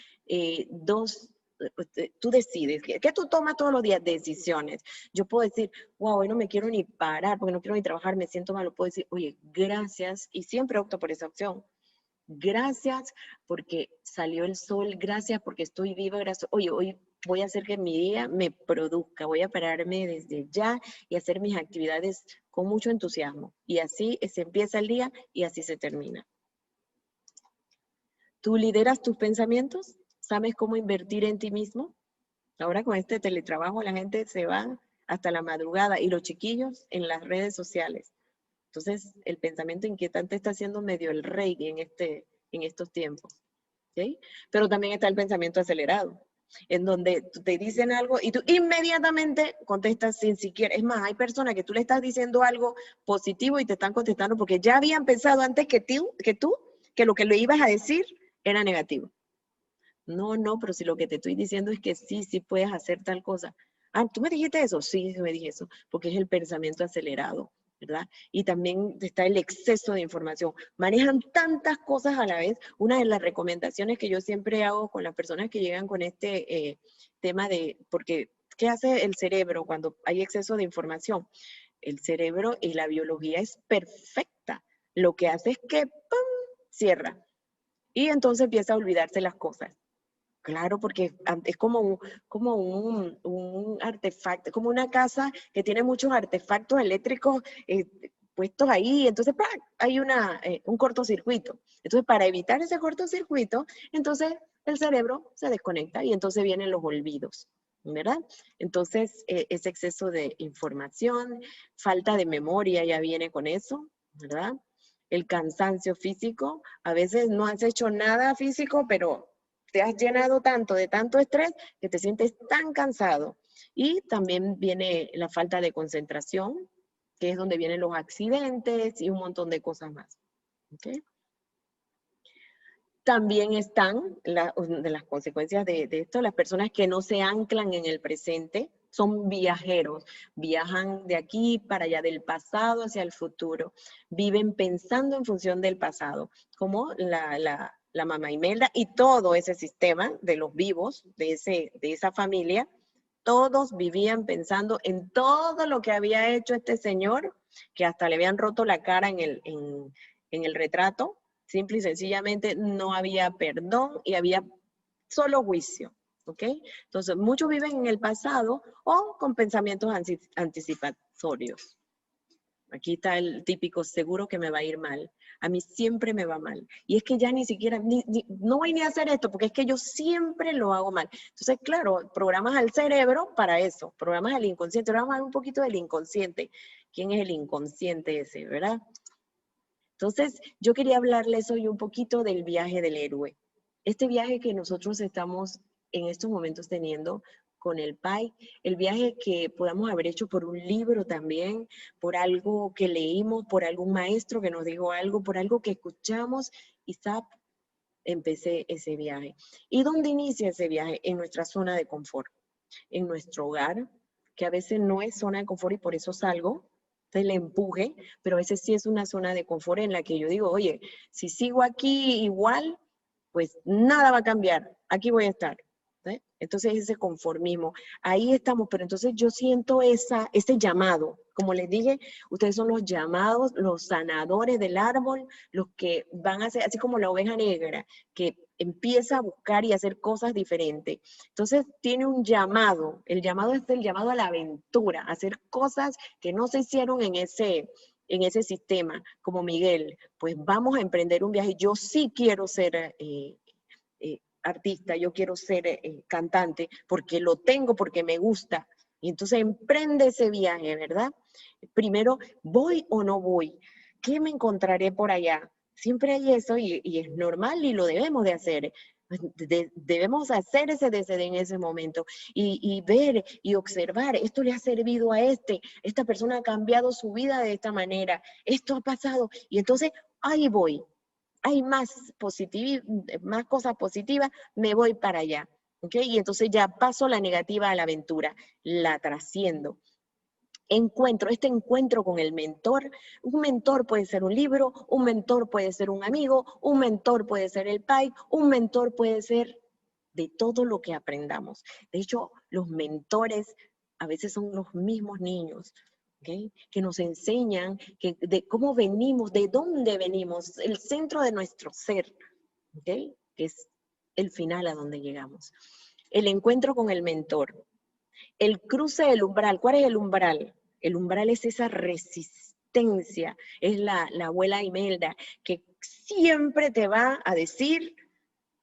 tú decides, ¿qué tú tomas todos los días? Decisiones. Yo puedo decir, wow, hoy no me quiero ni parar porque no quiero ni trabajar, me siento mal. Puedo decir, oye, gracias, y siempre opto por esa opción. Gracias porque salió el sol, gracias porque estoy viva, gracias. Oye, hoy voy a hacer que mi día me produzca, voy a pararme desde ya y hacer mis actividades con mucho entusiasmo. Y así se empieza el día y así se termina. ¿Tú lideras tus pensamientos? ¿Sabes cómo invertir en ti mismo? Ahora con este teletrabajo la gente se va hasta la madrugada y los chiquillos en las redes sociales. Entonces, el pensamiento inquietante está siendo medio el rey en estos tiempos. ¿Okay? Pero también está el pensamiento acelerado, en donde te dicen algo y tú inmediatamente contestas sin siquiera. Es más, hay personas que tú le estás diciendo algo positivo y te están contestando porque ya habían pensado antes que tú que lo que le ibas a decir era negativo. No, pero si lo que te estoy diciendo es que sí puedes hacer tal cosa. Ah, ¿tú me dijiste eso? Sí, me dije eso, porque es el pensamiento acelerado, ¿verdad? Y también está el exceso de información. Manejan tantas cosas a la vez. Una de las recomendaciones que yo siempre hago con las personas que llegan con este tema porque ¿qué hace el cerebro cuando hay exceso de información? El cerebro y la biología es perfecta. Lo que hace es que, ¡pum!, cierra. Y entonces empieza a olvidarse las cosas. Claro, porque es como un artefacto, como una casa que tiene muchos artefactos eléctricos puestos ahí, entonces ¡prac!, hay un cortocircuito. Entonces, para evitar ese cortocircuito, entonces el cerebro se desconecta y entonces vienen los olvidos, ¿verdad? Entonces, ese exceso de información, falta de memoria ya viene con eso, ¿verdad? El cansancio físico, a veces no has hecho nada físico, pero te has llenado tanto de tanto estrés que te sientes tan cansado. Y también viene la falta de concentración, que es donde vienen los accidentes y un montón de cosas más. ¿Okay? También están de las consecuencias de esto, las personas que no se anclan en el presente, son viajeros, viajan de aquí para allá, del pasado hacia el futuro, viven pensando en función del pasado, como la mamá Imelda y todo ese sistema de los vivos, de esa familia, todos vivían pensando en todo lo que había hecho este señor, que hasta le habían roto la cara en el retrato. Simple y sencillamente no había perdón y había solo juicio, ¿ok? Entonces, muchos viven en el pasado o con pensamientos anticipatorios. Aquí está el típico, seguro que me va a ir mal. A mí siempre me va mal. Y es que ya ni siquiera, no voy ni a hacer esto, porque es que yo siempre lo hago mal. Entonces, claro, programas al cerebro para eso, programas al inconsciente. Ahora vamos a ver un poquito del inconsciente. ¿Quién es el inconsciente ese, verdad? Entonces, yo quería hablarles hoy un poquito del viaje del héroe. Este viaje que nosotros estamos en estos momentos teniendo con el PAI, el viaje que podamos haber hecho por un libro también, por algo que leímos, por algún maestro que nos dijo algo, por algo que escuchamos y ¡zap! Empecé ese viaje. ¿Y dónde inicia ese viaje? En nuestra zona de confort, en nuestro hogar, que a veces no es zona de confort y por eso salgo, el empuje, pero a veces sí es una zona de confort en la que yo digo, oye, si sigo aquí igual, pues nada va a cambiar, aquí voy a estar. ¿Sí? Entonces ese conformismo, ahí estamos, pero entonces yo siento ese llamado, como les dije, ustedes son los llamados, los sanadores del árbol, los que van a ser, así como la oveja negra, que empieza a buscar y a hacer cosas diferentes. Entonces tiene un llamado, el llamado es el llamado a la aventura, a hacer cosas que no se hicieron en ese sistema, como Miguel, pues vamos a emprender un viaje. Yo sí quiero ser artista, yo quiero ser cantante, porque lo tengo, porque me gusta. Y entonces emprende ese viaje, ¿verdad? Primero, ¿voy o no voy? ¿Qué me encontraré por allá? Siempre hay eso y es normal y lo debemos de hacer. Debemos hacer ese deseo en ese momento y ver y observar, esto le ha servido a esta persona ha cambiado su vida de esta manera, esto ha pasado y entonces ahí voy, hay más cosas positivas, me voy para allá, ¿ok? Y entonces ya paso la negativa a la aventura, la trasciendo. Este encuentro con el mentor, un mentor puede ser un libro, un mentor puede ser un amigo, un mentor puede ser el PAI, un mentor puede ser de todo lo que aprendamos. De hecho, los mentores a veces son los mismos niños, ¿okay? Que nos enseñan de cómo venimos, de dónde venimos, el centro de nuestro ser, ¿okay? Que es el final a donde llegamos. El encuentro con el mentor. El cruce del umbral. ¿Cuál es el umbral? El umbral es esa resistencia, es la abuela Imelda, que siempre te va a decir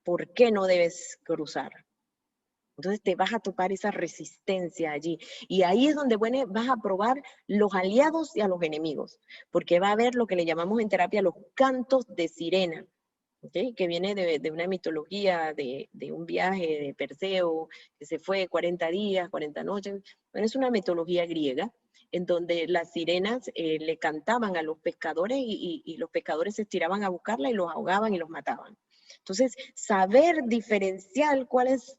por qué no debes cruzar. Entonces te vas a topar esa resistencia allí. Y ahí es donde vas a probar los aliados y a los enemigos, porque va a haber lo que le llamamos en terapia los cantos de sirena, ¿okay? Que viene de una mitología, de un viaje de Perseo, que se fue 40 días, 40 noches. Bueno, es una mitología griega, en donde las sirenas le cantaban a los pescadores y los pescadores se estiraban a buscarla y los ahogaban y los mataban. Entonces, saber diferenciar cuáles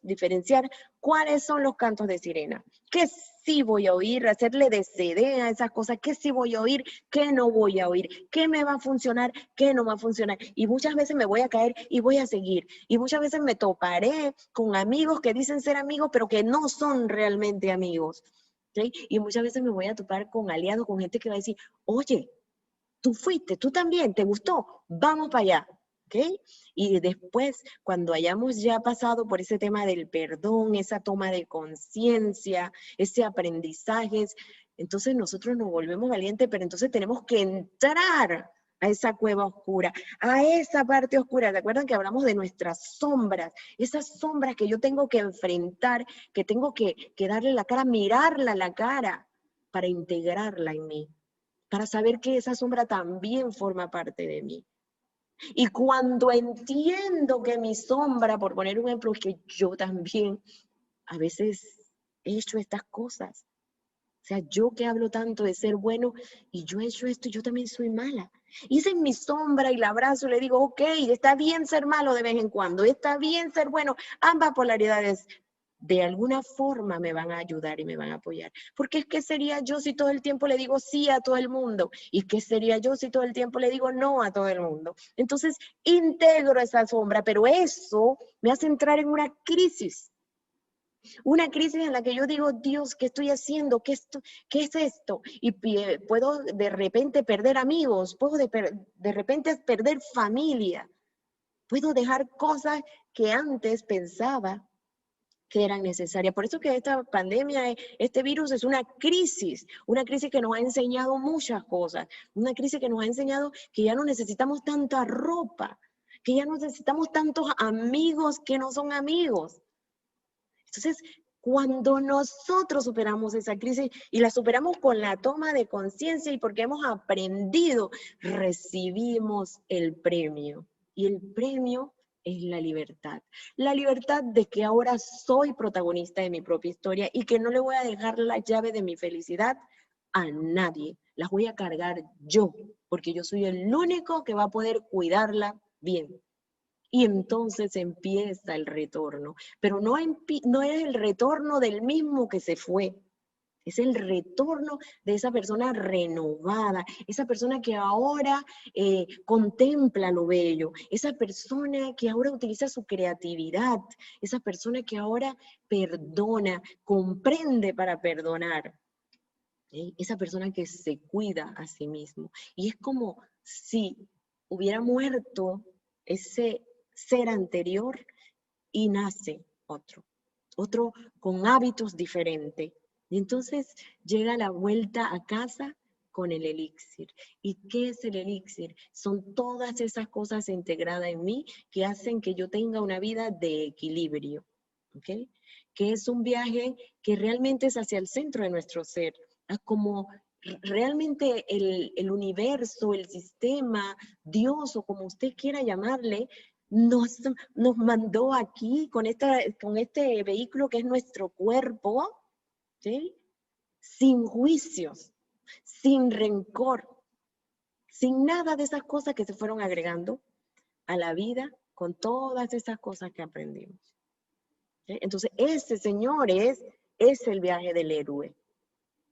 son los cantos de sirena, qué sí voy a oír, hacerle DCD a esas cosas, qué sí voy a oír, qué no voy a oír, qué me va a funcionar, qué no va a funcionar. Y muchas veces me voy a caer y voy a seguir. Y muchas veces me toparé con amigos que dicen ser amigos, pero que no son realmente amigos. ¿Okay? Y muchas veces me voy a topar con aliados, con gente que va a decir, oye, tú fuiste, tú también, te gustó, vamos para allá. ¿Okay? Y después, cuando hayamos ya pasado por ese tema del perdón, esa toma de conciencia, ese aprendizaje, entonces nosotros nos volvemos valientes, pero entonces tenemos que entrar a esa cueva oscura, a esa parte oscura. ¿Se acuerdan que hablamos de nuestras sombras? Esas sombras que yo tengo que enfrentar, que tengo que darle la cara, mirarla a la cara para integrarla en mí, para saber que esa sombra también forma parte de mí. Y cuando entiendo que mi sombra, por poner un ejemplo, es que yo también a veces he hecho estas cosas. O sea, yo que hablo tanto de ser bueno y yo he hecho esto y yo también soy mala. Y esa es mi sombra y la abrazo y le digo, ok, está bien ser malo de vez en cuando, está bien ser bueno. Ambas polaridades de alguna forma me van a ayudar y me van a apoyar. Porque es que sería yo si todo el tiempo le digo sí a todo el mundo. ¿Y qué sería yo si todo el tiempo le digo no a todo el mundo? Entonces, integro esa sombra, pero eso me hace entrar en una crisis. Una crisis en la que yo digo, Dios, ¿qué estoy haciendo? ¿Qué es esto? Y puedo de repente perder amigos, puedo de repente perder familia, Puedo dejar cosas que antes pensaba que eran necesarias. Por eso que esta pandemia, este virus es una crisis que nos ha enseñado muchas cosas, una crisis que nos ha enseñado que ya no necesitamos tanta ropa, que ya no necesitamos tantos amigos que no son amigos. Entonces, cuando nosotros superamos esa crisis y la superamos con la toma de conciencia y porque hemos aprendido, recibimos el premio. Y el premio es la libertad. La libertad de que ahora soy protagonista de mi propia historia y que no le voy a dejar la llave de mi felicidad a nadie. Las voy a cargar yo, porque yo soy el único que va a poder cuidarla bien. Y entonces empieza el retorno. Pero no es el retorno del mismo que se fue. Es el retorno de esa persona renovada, esa persona que ahora contempla lo bello, esa persona que ahora utiliza su creatividad, esa persona que ahora perdona, comprende para perdonar, esa persona que se cuida a sí mismo. Y es como si hubiera muerto ese ser anterior y nace otro con hábitos diferentes. Y entonces llega la vuelta a casa con el elixir. ¿Y qué es el elixir? Son todas esas cosas integradas en mí que hacen que yo tenga una vida de equilibrio, ¿ok? Que es un viaje que realmente es hacia el centro de nuestro ser, como realmente el universo, el sistema, Dios o como usted quiera llamarle, nos mandó aquí con este vehículo que es nuestro cuerpo, ¿sí? Sin juicios, sin rencor, sin nada de esas cosas que se fueron agregando a la vida con todas esas cosas que aprendimos. ¿Sí? Entonces, ese, señores, es el viaje del héroe.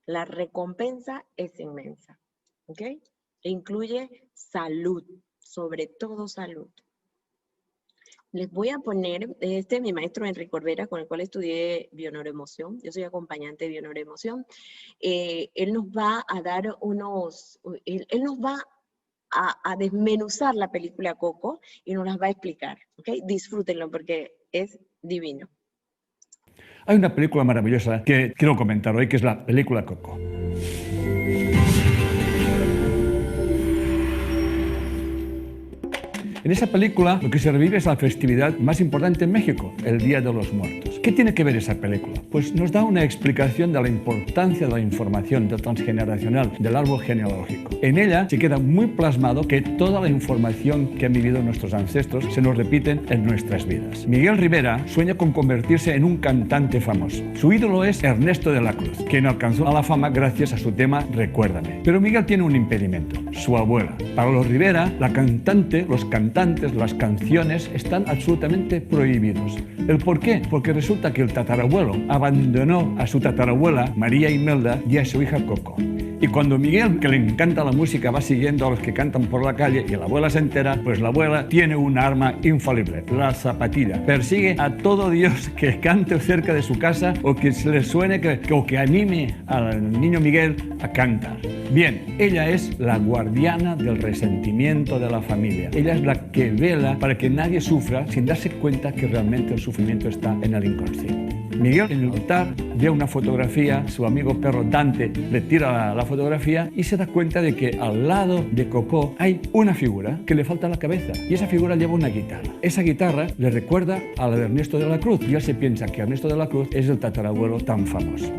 La recompensa es inmensa, ¿ok? E incluye salud, sobre todo salud. Les voy a poner, mi maestro Enrique Corbera, con el cual estudié bioneuroemoción. Yo soy acompañante de bioneuroemoción. Él nos va a dar él nos va a desmenuzar la película Coco y nos las va a explicar, ¿ok? Disfrútenlo porque es divino. Hay una película maravillosa que quiero comentar hoy, que es la película Coco. En esa película lo que se revive es la festividad más importante en México, el Día de los Muertos. ¿Qué tiene que ver esa película? Pues nos da una explicación de la importancia de la información del transgeneracional, del árbol genealógico. En ella se queda muy plasmado que toda la información que han vivido nuestros ancestros se nos repiten en nuestras vidas. Miguel Rivera sueña con convertirse en un cantante famoso. Su ídolo es Ernesto de la Cruz, quien alcanzó a la fama gracias a su tema Recuérdame. Pero Miguel tiene un impedimento, su abuela. Para los Rivera, la cantante, los cantantes, las canciones están absolutamente prohibidos. ¿El por qué? Porque resulta que el tatarabuelo abandonó a su tatarabuela María Imelda y a su hija Coco. Y cuando Miguel, que le encanta la música, va siguiendo a los que cantan por la calle y la abuela se entera, pues la abuela tiene un arma infalible, la zapatilla. Persigue a todo Dios que cante cerca de su casa o que se le suene o que anime al niño Miguel a cantar. Bien, ella es la guardiana del resentimiento de la familia. Ella es la que vela para que nadie sufra sin darse cuenta que realmente el sufrimiento está en el inconsciente. Miguel en el altar ve una fotografía, su amigo perro Dante le tira la fotografía y se da cuenta de que al lado de Coco hay una figura que le falta la cabeza y esa figura lleva una guitarra. Esa guitarra le recuerda a la de Ernesto de la Cruz y él se piensa que Ernesto de la Cruz es el tatarabuelo tan famoso.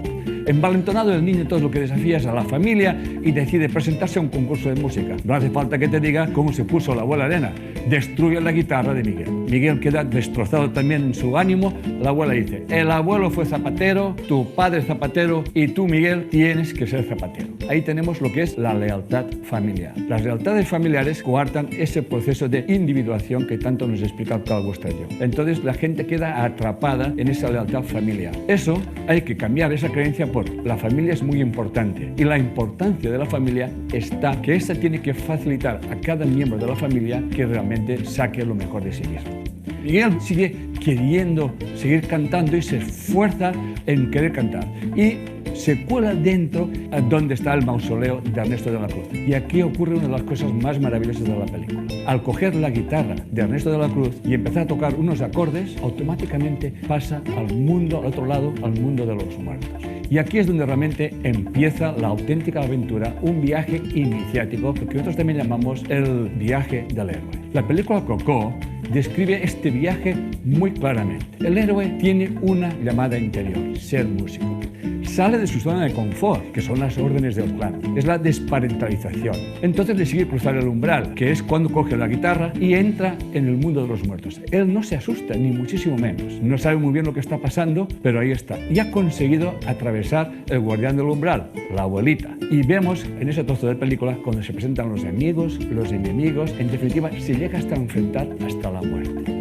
Envalentonado, el niño entonces lo que desafía es a la familia y decide presentarse a un concurso de música. No hace falta que te diga cómo se puso la abuela Elena. Destruye la guitarra de Miguel. Miguel queda destrozado también en su ánimo. La abuela dice, el abuelo fue zapatero, tu padre zapatero y tú, Miguel, tienes que ser zapatero. Ahí tenemos lo que es la lealtad familiar. Las lealtades familiares coartan ese proceso de individuación que tanto nos explica Carl Gustav Jung. Entonces la gente queda atrapada en esa lealtad familiar. Eso hay que cambiar esa creencia por la familia es muy importante y la importancia de la familia está que esa tiene que facilitar a cada miembro de la familia que realmente saque lo mejor de sí mismo. Miguel sigue queriendo seguir cantando y se esfuerza en querer cantar y se cuela dentro donde está el mausoleo de Ernesto de la Cruz. Y aquí ocurre una de las cosas más maravillosas de la película. Al coger la guitarra de Ernesto de la Cruz y empezar a tocar unos acordes, automáticamente pasa al mundo, al otro lado, al mundo de los muertos. Y aquí es donde realmente empieza la auténtica aventura, un viaje iniciático, que nosotros también llamamos el viaje del héroe. La película Coco describe este viaje muy claramente. El héroe tiene una llamada interior, ser músico. Sale de su zona de confort, que son las órdenes del clan. Es la desparentalización. Entonces decide cruzar el umbral, que es cuando coge la guitarra y entra en el mundo de los muertos. Él no se asusta, ni muchísimo menos. No sabe muy bien lo que está pasando, pero ahí está. Y ha conseguido atravesar el guardián del umbral, la abuelita. Y vemos en ese trozo de película cuando se presentan los amigos, los enemigos. En definitiva, se llega hasta enfrentar hasta la muerte.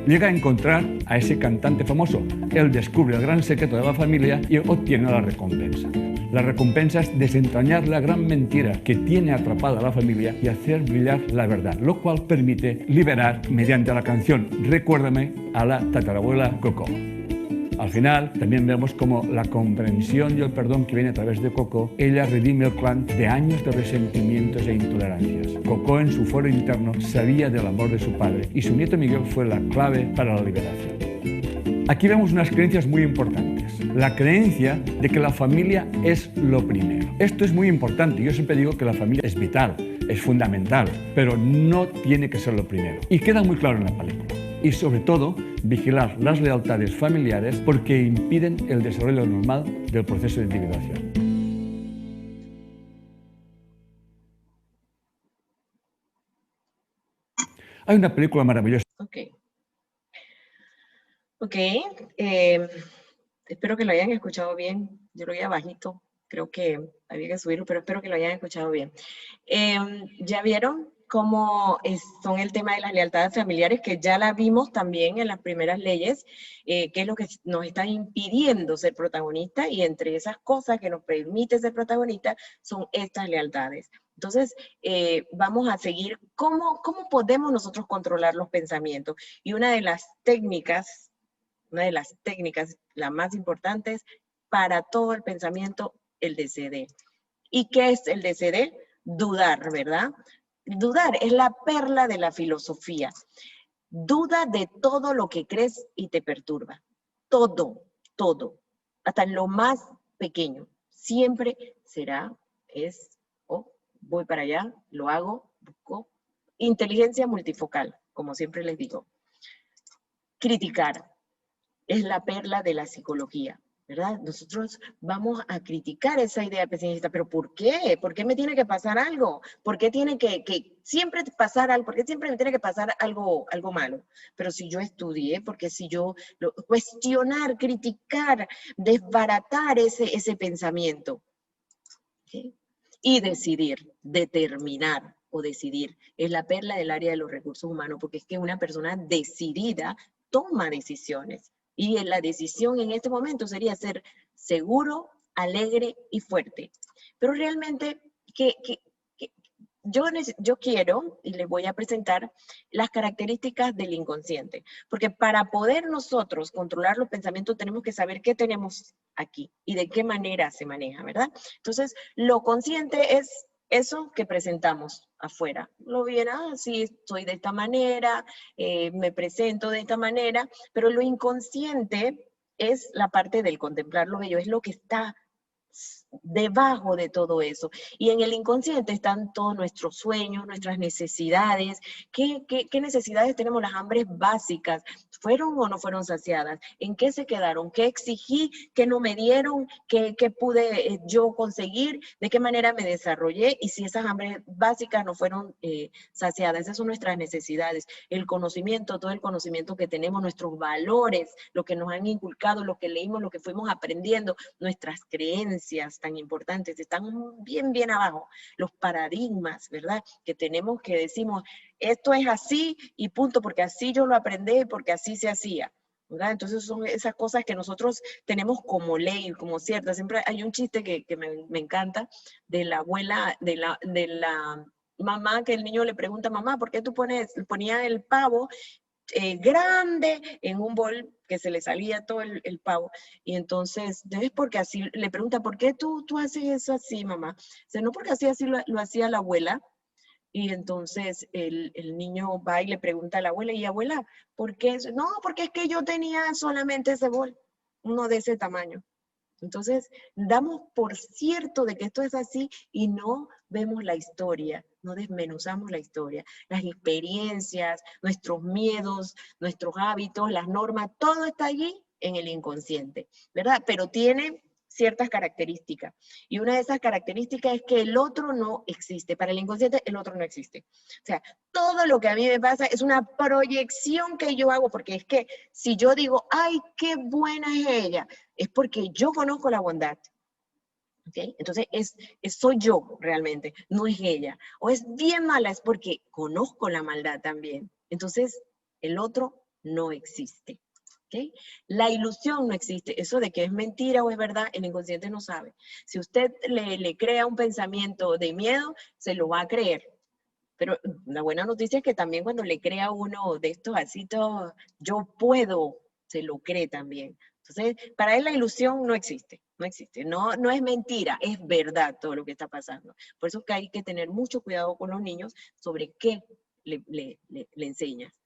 Llega a encontrar a ese cantante famoso. Él descubre el gran secreto de la familia y obtiene la recompensa. La recompensa es desentrañar la gran mentira que tiene atrapada a la familia y hacer brillar la verdad, lo cual permite liberar mediante la canción Recuérdame a la tatarabuela Coco. Al final, también vemos cómo la comprensión y el perdón que viene a través de Coco, ella redime el clan de años de resentimientos e intolerancias. Coco en su foro interno sabía del amor de su padre y su nieto Miguel fue la clave para la liberación. Aquí vemos unas creencias muy importantes. La creencia de que la familia es lo primero. Esto es muy importante. Yo siempre digo que la familia es vital, es fundamental, pero no tiene que ser lo primero. Y queda muy claro en la película. Y sobre todo, vigilar las lealtades familiares porque impiden el desarrollo normal del proceso de individuación. Hay una película maravillosa. Ok. Espero que lo hayan escuchado bien. Yo lo oía bajito. Creo que había que subirlo, pero espero que lo hayan escuchado bien. ¿Ya vieron cómo son el tema de las lealtades familiares? Que ya la vimos también en las primeras leyes, que es lo que nos está impidiendo ser protagonistas, y entre esas cosas que nos permite ser protagonistas son estas lealtades. Entonces, vamos a seguir cómo podemos nosotros controlar los pensamientos. Y una de las técnicas, las más importantes para todo el pensamiento, el DCD. ¿Y qué es el DCD? Dudar, ¿verdad? Dudar es la perla de la filosofía. Duda de todo lo que crees y te perturba. Todo, hasta en lo más pequeño. Siempre será, es, voy para allá, lo hago, busco. Inteligencia multifocal, como siempre les digo. Criticar es la perla de la psicología, ¿verdad? Nosotros vamos a criticar esa idea pesimista, pero ¿por qué? ¿Por qué me tiene que pasar algo? ¿Por qué tiene que siempre pasar algo? ¿Por qué siempre me tiene que pasar algo malo? Pero si yo estudié, porque si yo cuestionar, criticar, desbaratar ese pensamiento, ¿okay? Y determinar o decidir, es la perla del área de los recursos humanos, porque es que una persona decidida toma decisiones. Y la decisión en este momento sería ser seguro, alegre y fuerte. Pero realmente, yo quiero, y les voy a presentar las características del inconsciente, porque para poder nosotros controlar los pensamientos tenemos que saber qué tenemos aquí y de qué manera se maneja, ¿verdad? Entonces, lo consciente es eso que presentamos afuera. Lo bien, sí, soy de esta manera, me presento de esta manera, pero lo inconsciente es la parte del contemplar lo bello, es lo que está debajo de todo eso. Y en el inconsciente están todos nuestros sueños, nuestras necesidades. ¿Qué necesidades tenemos? Las hambres básicas. ¿Fueron o no fueron saciadas? ¿En qué se quedaron? ¿Qué exigí? ¿Qué no me dieron? ¿Qué pude yo conseguir? ¿De qué manera me desarrollé? Y si esas hambres básicas no fueron saciadas, esas son nuestras necesidades. El conocimiento, todo el conocimiento que tenemos, nuestros valores, lo que nos han inculcado, lo que leímos, lo que fuimos aprendiendo, nuestras creencias tan importantes, están bien abajo. Los paradigmas, ¿verdad? Que tenemos, que decimos, esto es así y punto, porque así yo lo aprendí, porque así se hacía, ¿verdad? Entonces son esas cosas que nosotros tenemos como ley, como ciertas. Siempre hay un chiste que me encanta, de la abuela, de la mamá, que el niño le pregunta, mamá, ¿por qué tú ponía el pavo grande en un bol que se le salía todo el pavo. Y entonces, es porque así, le pregunta, ¿por qué tú haces eso así, mamá? Dice, no, porque así lo hacía la abuela. Y entonces el niño va y le pregunta a la abuela, y abuela, ¿por qué eso? No, porque es que yo tenía solamente ese bol, uno de ese tamaño. Entonces, damos por cierto de que esto es así y no vemos la historia, no desmenuzamos la historia, las experiencias, nuestros miedos, nuestros hábitos, las normas, todo está allí en el inconsciente, ¿verdad? Pero tiene ciertas características. Y una de esas características es que el otro no existe. Para el inconsciente, el otro no existe. O sea, todo lo que a mí me pasa es una proyección que yo hago, porque es que si yo digo, ay, qué buena es ella, es porque yo conozco la bondad. ¿Okay? Entonces, soy yo realmente, no es ella. O es bien mala, es porque conozco la maldad también. Entonces, el otro no existe. ¿Okay? La ilusión no existe. Eso de que es mentira o es verdad, el inconsciente no sabe. Si usted le crea un pensamiento de miedo, se lo va a creer. Pero la buena noticia es que también cuando le crea uno de estos así, todo, yo puedo, se lo cree también. Entonces, para él la ilusión no existe, no existe. No es mentira, es verdad todo lo que está pasando. Por eso es que hay que tener mucho cuidado con los niños sobre qué le enseñas.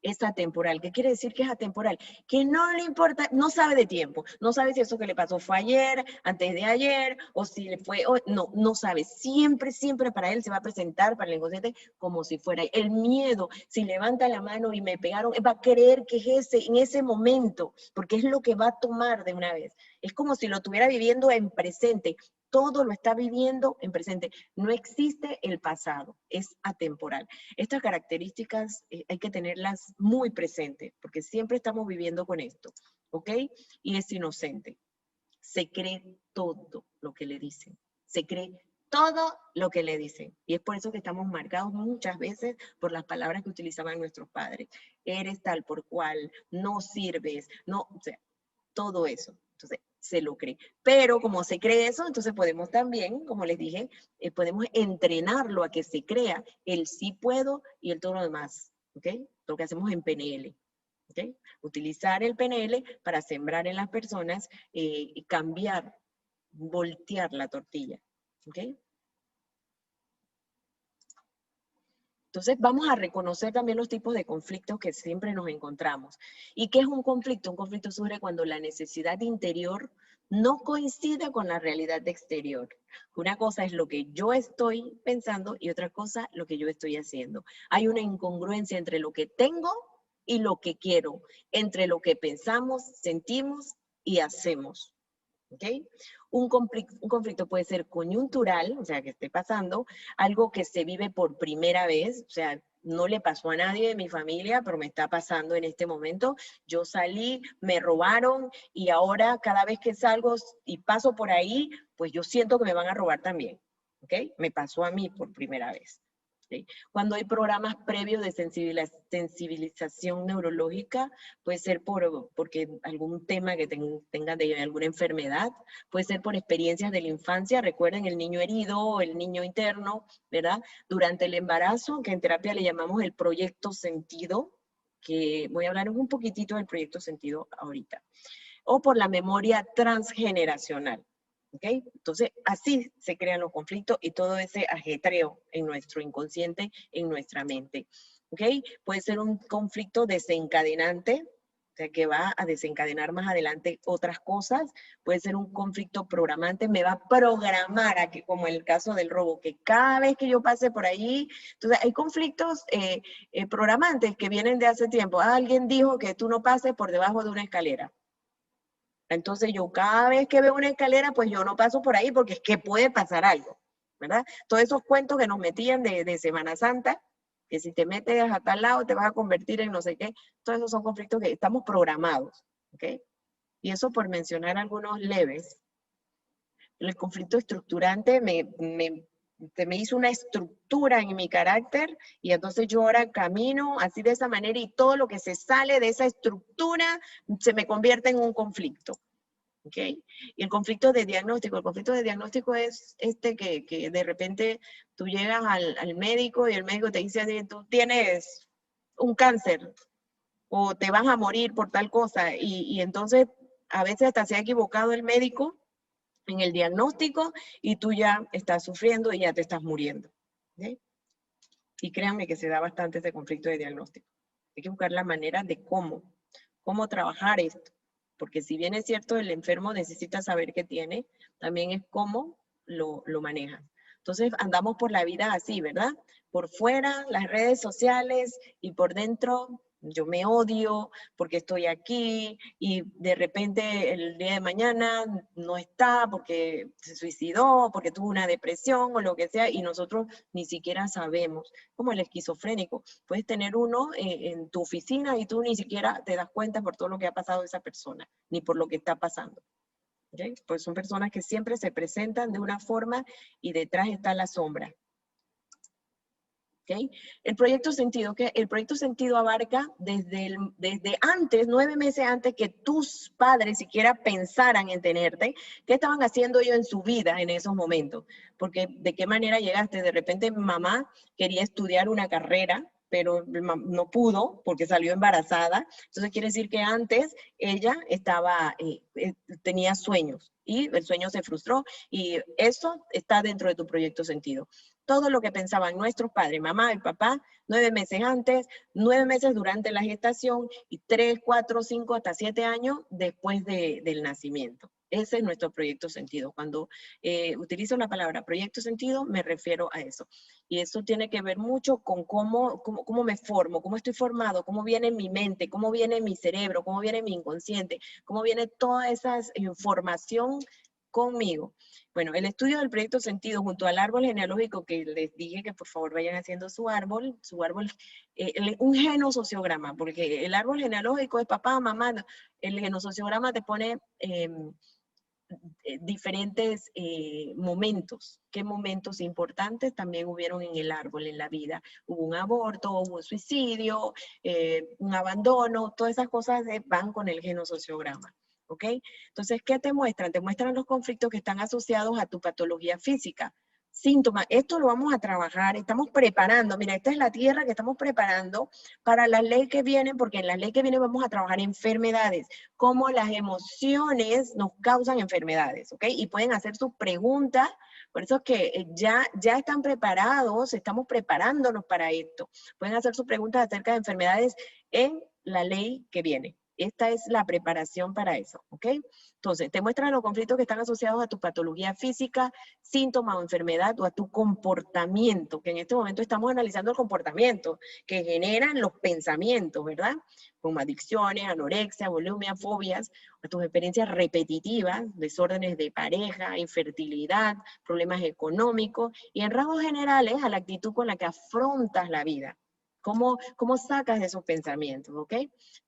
Es atemporal. ¿Qué quiere decir que es atemporal? Que no le importa, no sabe de tiempo, no sabe si eso que le pasó fue ayer, antes de ayer, o si le fue, no sabe. Siempre para él se va a presentar, para el inconsciente, como si fuera el miedo. Si levanta la mano y me pegaron, va a creer que es en ese momento, porque es lo que va a tomar de una vez. Es como si lo estuviera viviendo en presente. Todo lo está viviendo en presente. No existe el pasado, es atemporal. Estas características hay que tenerlas muy presentes, porque siempre estamos viviendo con esto, ¿ok? Y es inocente. Se cree todo lo que le dicen. Se cree todo lo que le dicen. Y es por eso que estamos marcados muchas veces por las palabras que utilizaban nuestros padres. Eres tal por cual, no sirves, no, o sea, todo eso. Entonces, se lo cree. Pero como se cree eso, entonces podemos también, como les dije, podemos entrenarlo a que se crea el sí puedo y el todo lo demás. ¿Ok? Lo que hacemos en PNL. ¿Ok? Utilizar el PNL para sembrar en las personas y cambiar, voltear la tortilla. ¿Ok? Entonces vamos a reconocer también los tipos de conflictos que siempre nos encontramos. ¿Y qué es un conflicto? Un conflicto surge cuando la necesidad interior no coincide con la realidad exterior. Una cosa es lo que yo estoy pensando y otra cosa lo que yo estoy haciendo. Hay una incongruencia entre lo que tengo y lo que quiero, entre lo que pensamos, sentimos y hacemos. ¿Okay? Un conflicto puede ser coyuntural, o sea, que esté pasando, algo que se vive por primera vez, o sea, no le pasó a nadie de mi familia, pero me está pasando en este momento. Yo salí, me robaron y ahora cada vez que salgo y paso por ahí, pues yo siento que me van a robar también. ¿Ok? Me pasó a mí por primera vez. ¿Sí? Cuando hay programas previos de sensibilización neurológica, puede ser porque algún tema que tenga de alguna enfermedad, puede ser por experiencias de la infancia, recuerden el niño herido, el niño interno, ¿verdad? Durante el embarazo, que en terapia le llamamos el proyecto sentido, que voy a hablar un poquitito del proyecto sentido ahorita, o por la memoria transgeneracional. ¿Okay? Entonces, así se crean los conflictos y todo ese ajetreo en nuestro inconsciente, en nuestra mente. ¿Okay? Puede ser un conflicto desencadenante, o sea, que va a desencadenar más adelante otras cosas. Puede ser un conflicto programante, me va a programar, a que, como el caso del robo, que cada vez que yo pase por ahí, entonces hay conflictos programantes que vienen de hace tiempo. Alguien dijo que tú no pases por debajo de una escalera. Entonces yo cada vez que veo una escalera, pues yo no paso por ahí porque es que puede pasar algo, ¿verdad? Todos esos cuentos que nos metían de Semana Santa, que si te metes a tal lado te vas a convertir en no sé qué, todos esos son conflictos que estamos programados, ¿ok? Y eso por mencionar algunos leves. El conflicto estructurante se me hizo una estructura en mi carácter y entonces yo ahora camino así de esa manera y todo lo que se sale de esa estructura se me convierte en un conflicto. ¿Okay? Y el conflicto de diagnóstico es que de repente tú llegas al médico y el médico te dice, tú tienes un cáncer o te vas a morir por tal cosa, y entonces a veces hasta se ha equivocado el médico en el diagnóstico y tú ya estás sufriendo y ya te estás muriendo. ¿Sí? Y créanme que se da bastante ese conflicto de diagnóstico. Hay que buscar la manera de cómo trabajar esto. Porque si bien es cierto, el enfermo necesita saber qué tiene, también es cómo lo maneja. Entonces andamos por la vida así, ¿verdad? Por fuera, las redes sociales, y por dentro, yo me odio porque estoy aquí, y de repente el día de mañana no está porque se suicidó, porque tuvo una depresión o lo que sea, y nosotros ni siquiera sabemos. Como el esquizofrénico. Puedes tener uno en tu oficina y tú ni siquiera te das cuenta por todo lo que ha pasado esa persona, ni por lo que está pasando. ¿Okay? Pues son personas que siempre se presentan de una forma y detrás está la sombra. ¿Okay? El proyecto sentido, ¿qué? El proyecto sentido abarca desde antes, 9 meses antes que tus padres siquiera pensaran en tenerte, qué estaban haciendo ellos en su vida en esos momentos. Porque de qué manera llegaste. De repente mamá quería estudiar una carrera, pero no pudo porque salió embarazada. Entonces quiere decir que antes ella tenía sueños y el sueño se frustró, y eso está dentro de tu proyecto sentido. Todo lo que pensaban nuestros padres, mamá y papá, 9 meses antes, 9 meses durante la gestación y 3, 4, 5, hasta 7 años después del nacimiento. Ese es nuestro proyecto sentido. Cuando utilizo la palabra proyecto sentido, me refiero a eso. Y eso tiene que ver mucho con cómo me formo, cómo estoy formado, cómo viene mi mente, cómo viene mi cerebro, cómo viene mi inconsciente, cómo viene toda esa información conmigo. Bueno, el estudio del proyecto sentido junto al árbol genealógico, que les dije que por favor vayan haciendo su árbol, un genosociograma, porque el árbol genealógico es papá, mamá, el genosociograma te pone diferentes momentos. ¿Qué momentos importantes también hubieron en el árbol, en la vida? Hubo un aborto, hubo un suicidio, un abandono, todas esas cosas van con el genosociograma. ¿Ok? Entonces, ¿qué te muestran? Te muestran los conflictos que están asociados a tu patología física. Síntomas, esto lo vamos a trabajar, estamos preparando, mira, esta es la tierra que estamos preparando para las leyes que vienen, porque en las leyes que vienen vamos a trabajar enfermedades, cómo las emociones nos causan enfermedades, ¿ok? Y pueden hacer sus preguntas, por eso es que ya están preparados, estamos preparándonos para esto. Pueden hacer sus preguntas acerca de enfermedades en la ley que viene. Esta es la preparación para eso, ¿ok? Entonces, te muestran los conflictos que están asociados a tu patología física, síntoma o enfermedad, o a tu comportamiento, que en este momento estamos analizando el comportamiento que generan los pensamientos, ¿verdad? Como adicciones, anorexia, bulimia, fobias, a tus experiencias repetitivas, desórdenes de pareja, infertilidad, problemas económicos, y en rasgos generales a la actitud con la que afrontas la vida. ¿Cómo sacas de esos pensamientos? ¿Ok?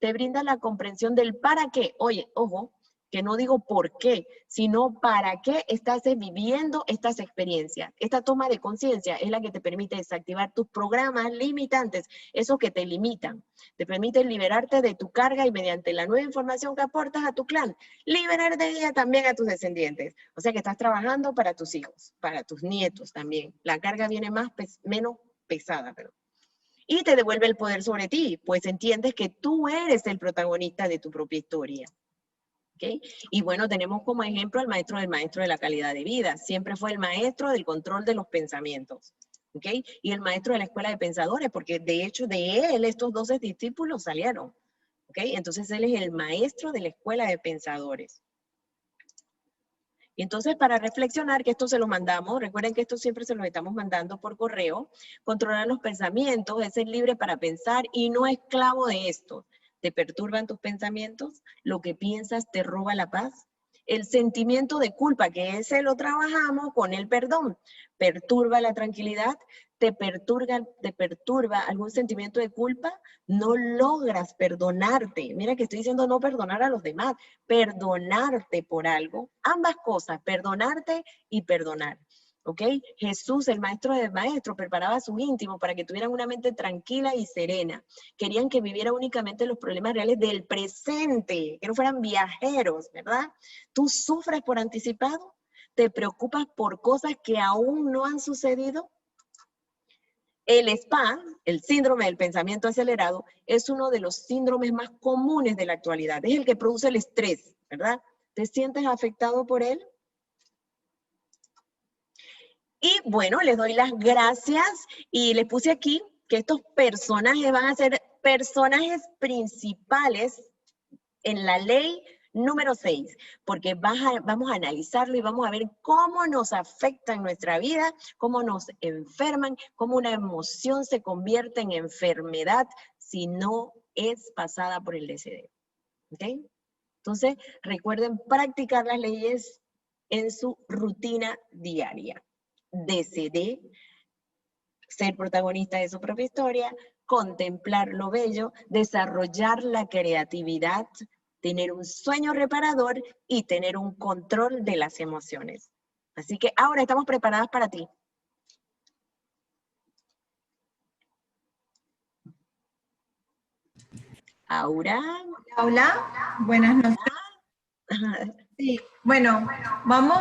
Te brinda la comprensión del para qué. Oye, ojo, que no digo por qué, sino para qué estás viviendo estas experiencias. Esta toma de conciencia es la que te permite desactivar tus programas limitantes, esos que te limitan. Te permite liberarte de tu carga y mediante la nueva información que aportas a tu clan, liberar de ella también a tus descendientes. O sea que estás trabajando para tus hijos, para tus nietos también. La carga viene menos pesada, perdón. Y te devuelve el poder sobre ti, pues entiendes que tú eres el protagonista de tu propia historia. ¿Okay? Y bueno, tenemos como ejemplo al maestro del maestro de la calidad de vida. Siempre fue el maestro del control de los pensamientos. ¿Okay? Y el maestro de la escuela de pensadores, porque de hecho de él estos 12 discípulos salieron. ¿Okay? Entonces él es el maestro de la escuela de pensadores. Y entonces, para reflexionar, que esto se lo mandamos, recuerden que esto siempre se lo estamos mandando por correo, controlar los pensamientos, es ser libre para pensar y no esclavo de esto. ¿Te perturban tus pensamientos? ¿Lo que piensas te roba la paz? El sentimiento de culpa, que ese lo trabajamos con el perdón, perturba la tranquilidad, te perturba algún sentimiento de culpa, no logras perdonarte. Mira que estoy diciendo no perdonar a los demás, perdonarte por algo. Ambas cosas, perdonarte y perdonar. ¿Ok? Jesús, el maestro de maestros, preparaba a sus íntimos para que tuvieran una mente tranquila y serena. Querían que viviera únicamente los problemas reales del presente, que no fueran viajeros, ¿verdad? ¿Tú sufres por anticipado? ¿Te preocupas por cosas que aún no han sucedido? El SPA, el síndrome del pensamiento acelerado, es uno de los síndromes más comunes de la actualidad. Es el que produce el estrés, ¿verdad? ¿Te sientes afectado por él? Y bueno, les doy las gracias y les puse aquí que estos personajes van a ser personajes principales en la ley número 6, porque vamos a analizarlo y vamos a ver cómo nos afecta en nuestra vida, cómo nos enferman, cómo una emoción se convierte en enfermedad si no es pasada por el DCD. ¿Ok? Entonces, recuerden practicar las leyes en su rutina diaria. DCD, ser protagonista de su propia historia, contemplar lo bello, desarrollar la creatividad, tener un sueño reparador y tener un control de las emociones. Así que ahora estamos preparadas para ti. Aura. Hola, buenas noches. Sí, bueno, vamos,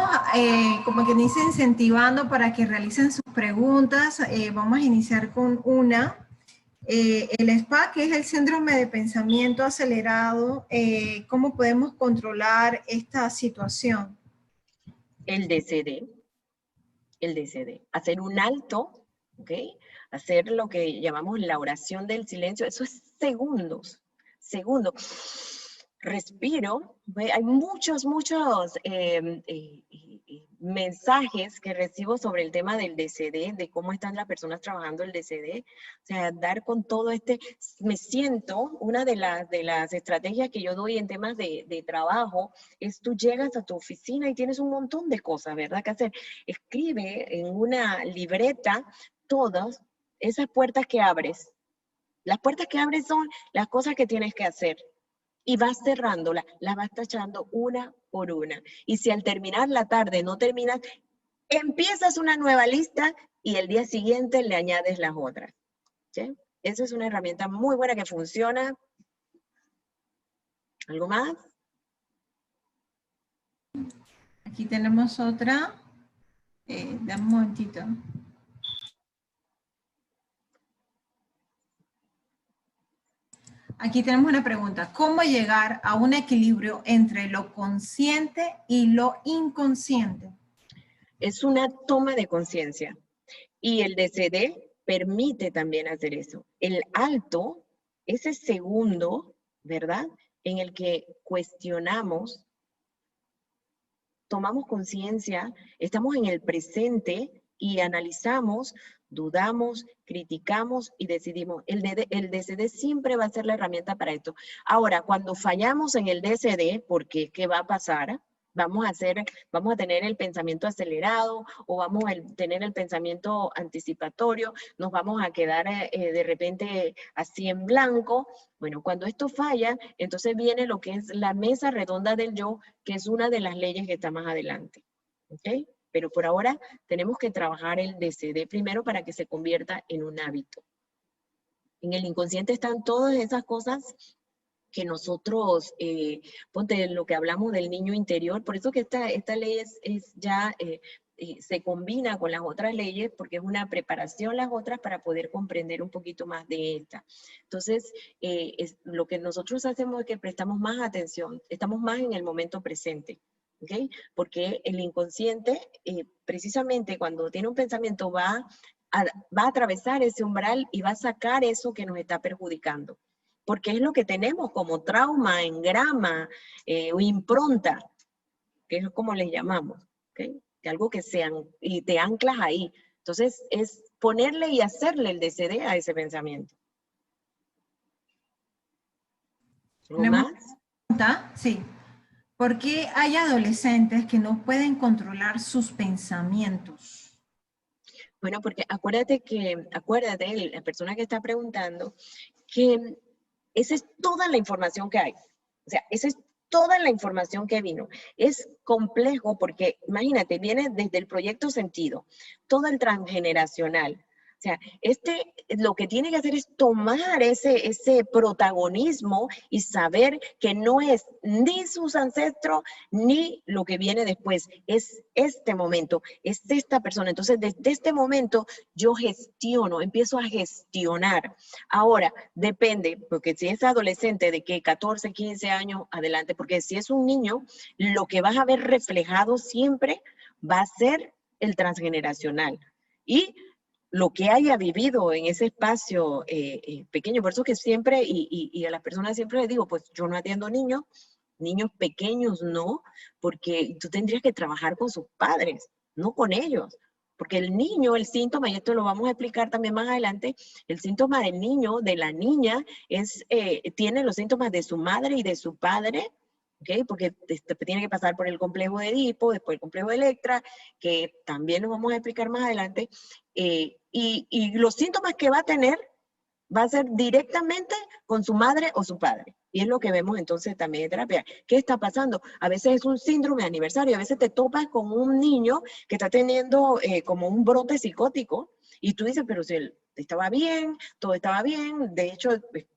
como que dice, incentivando para que realicen sus preguntas. Vamos a iniciar con una. El SPA, que es el síndrome de pensamiento acelerado, ¿cómo podemos controlar esta situación? El DCD. Hacer un alto, ¿ok? Hacer lo que llamamos la oración del silencio. Eso es segundos. Respiro. Hay muchos mensajes que recibo sobre el tema del DCD, de cómo están las personas trabajando el DCD. O sea, dar con todo me siento, una de las estrategias que yo doy en temas de trabajo, es tú llegas a tu oficina y tienes un montón de cosas, ¿verdad? Que hacer. Escribe en una libreta todas esas puertas que abres. Las puertas que abres son las cosas que tienes que hacer. Y vas cerrándolas, las vas tachando una por una. Y si al terminar la tarde no terminas, empiezas una nueva lista y el día siguiente le añades las otras. ¿Sí? Esa es una herramienta muy buena que funciona. ¿Algo más? Aquí tenemos otra. Dame un momentito. Aquí tenemos una pregunta. ¿Cómo llegar a un equilibrio entre lo consciente y lo inconsciente? Es una toma de conciencia. Y el DCD permite también hacer eso. El alto, ese segundo, ¿verdad? En el que cuestionamos, tomamos conciencia, estamos en el presente y analizamos, dudamos, criticamos y decidimos. El DCD siempre va a ser la herramienta para esto. Ahora, cuando fallamos en el DCD, porque ¿qué va a pasar? Vamos a tener el pensamiento acelerado o vamos a tener el pensamiento anticipatorio, nos vamos a quedar de repente así en blanco. Bueno, cuando esto falla, entonces viene lo que es la mesa redonda del yo, que es una de las leyes que está más adelante. ¿Ok? Pero por ahora tenemos que trabajar el DCD primero para que se convierta en un hábito. En el inconsciente están todas esas cosas que nosotros, ponte lo que hablamos del niño interior, por eso que esta ley se combina con las otras leyes, porque es una preparación las otras para poder comprender un poquito más de esta. Entonces, lo que nosotros hacemos es que prestamos más atención, estamos más en el momento presente. ¿Okay? Porque el inconsciente, precisamente cuando tiene un pensamiento, va a atravesar ese umbral y va a sacar eso que nos está perjudicando. Porque es lo que tenemos como trauma, engrama o impronta, que es como les llamamos, ¿okay? Que algo que y te anclas ahí. Entonces, es ponerle y hacerle el DCD a ese pensamiento. ¿Algo más? Sí. ¿Por qué hay adolescentes que no pueden controlar sus pensamientos? Bueno, porque acuérdate, la persona que está preguntando, que esa es toda la información que hay. O sea, esa es toda la información que vino. Es complejo porque, imagínate, viene desde el proyecto Sentido, todo el transgeneracional. sea, lo que tiene que hacer es tomar ese protagonismo y saber que no es ni sus ancestros ni lo que viene después, es este momento, es esta persona. Entonces, desde este momento yo empiezo a gestionar. Ahora, depende, porque si es adolescente de que 14, 15 años adelante, porque si es un niño, lo que vas a ver reflejado siempre va a ser el transgeneracional. Y lo que haya vivido en ese espacio pequeño. Por eso que siempre, y a las personas siempre les digo, pues yo no atiendo niños pequeños no, porque tú tendrías que trabajar con sus padres, no con ellos. Porque el niño, el síntoma, y esto lo vamos a explicar también más adelante, el síntoma del niño, de la niña, tiene los síntomas de su madre y de su padre, ¿okay? Porque tiene que pasar por el complejo de Edipo, después el complejo de Electra, que también lo vamos a explicar más adelante, y los síntomas que va a tener va a ser directamente con su madre o su padre. Y es lo que vemos entonces también en terapia. ¿Qué está pasando? A veces es un síndrome de aniversario, a veces te topas con un niño que está teniendo como un brote psicótico y tú dices, pero si él estaba bien, todo estaba bien, de hecho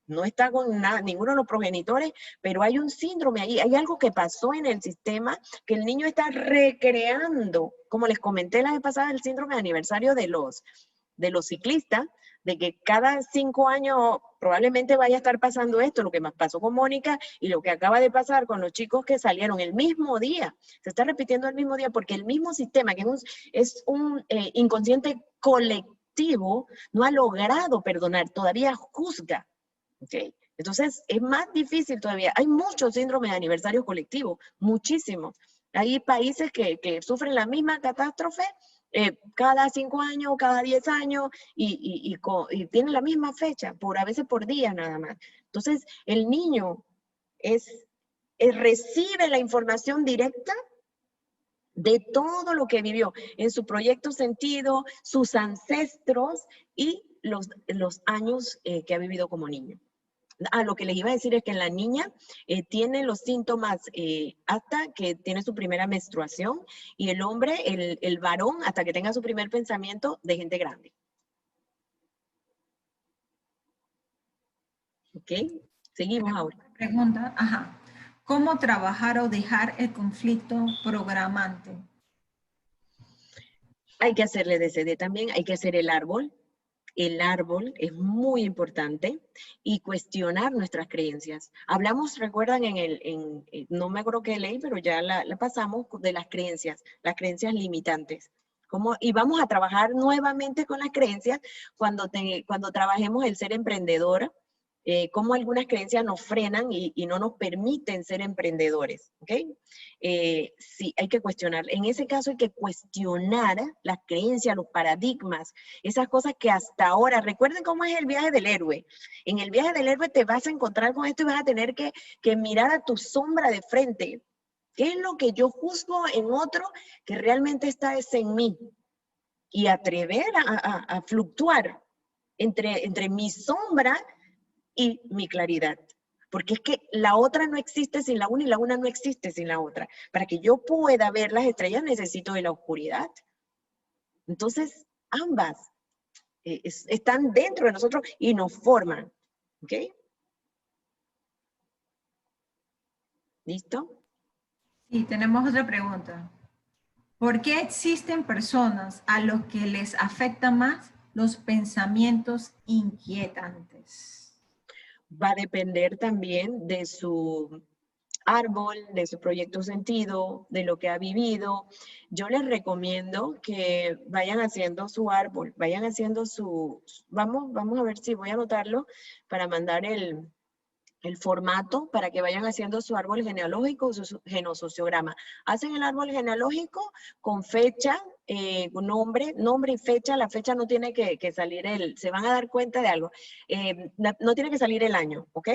no está con nada, ninguno de los progenitores, pero hay un síndrome ahí, hay algo que pasó en el sistema que el niño está recreando, como les comenté la vez pasada, el síndrome de aniversario de los ciclistas, de que cada 5 años probablemente vaya a estar pasando esto, lo que más pasó con Mónica y lo que acaba de pasar con los chicos que salieron el mismo día. Se está repitiendo el mismo día porque el mismo sistema, que es un inconsciente colectivo, no ha logrado perdonar, todavía juzga. ¿Okay? Entonces, es más difícil todavía. Hay muchos síndromes de aniversario colectivo, muchísimos. Hay países que sufren la misma catástrofe cada 5 años, cada 10 años, y tienen la misma fecha, a veces por día nada más. Entonces, el niño recibe la información directa de todo lo que vivió en su proyecto sentido, sus ancestros y los años que ha vivido como niño. Lo que les iba a decir es que la niña tiene los síntomas hasta que tiene su primera menstruación y el hombre, el varón, hasta que tenga su primer pensamiento de gente grande. ¿Ok? Seguimos ahora. Pregunta, ajá. ¿Cómo trabajar o dejar el conflicto programante? Hay que hacerle DCD también, hay que hacer el árbol. El árbol es muy importante y cuestionar nuestras creencias. Hablamos, recuerdan, no me acuerdo qué ley, pero ya la pasamos de las creencias limitantes. Y vamos a trabajar nuevamente con las creencias cuando trabajemos el ser emprendedor, cómo algunas creencias nos frenan y no nos permiten ser emprendedores, ¿ok? Sí, hay que cuestionar. En ese caso hay que cuestionar las creencias, los paradigmas, esas cosas que hasta ahora, recuerden cómo es el viaje del héroe. En el viaje del héroe te vas a encontrar con esto y vas a tener que mirar a tu sombra de frente. ¿Qué es lo que yo juzgo en otro que realmente está en mí? Y atrever a fluctuar entre mi sombra y mi claridad. Porque es que la otra no existe sin la una y la una no existe sin la otra. Para que yo pueda ver las estrellas necesito de la oscuridad. Entonces, ambas están dentro de nosotros y nos forman. ¿Ok? ¿Listo? Sí, tenemos otra pregunta. ¿Por qué existen personas a los que les afectan más los pensamientos inquietantes? Va a depender también de su árbol, de su proyecto sentido, de lo que ha vivido. Yo les recomiendo que vayan haciendo su árbol, vayan haciendo vamos a ver si voy a anotarlo para mandar el formato para que vayan haciendo su árbol genealógico, su genosociograma. Hacen el árbol genealógico con fecha, nombre y fecha. La fecha no tiene que salir se van a dar cuenta de algo. No tiene que salir el año, ¿ok?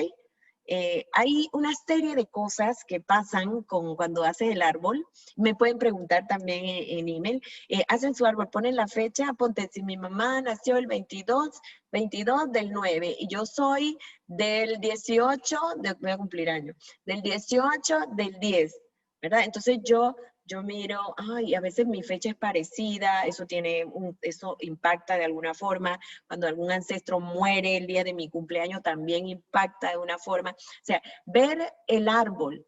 Hay una serie de cosas que pasan cuando haces el árbol. Me pueden preguntar también en email. Hacen su árbol, ponen la fecha, ponte si mi mamá nació el 22 del 9 y yo soy del 18, voy a cumplir año, del 18 del 10, ¿verdad? Entonces yo yo miro, ay, a veces mi fecha es parecida, eso impacta de alguna forma. Cuando algún ancestro muere el día de mi cumpleaños también impacta de una forma. O sea, ver el árbol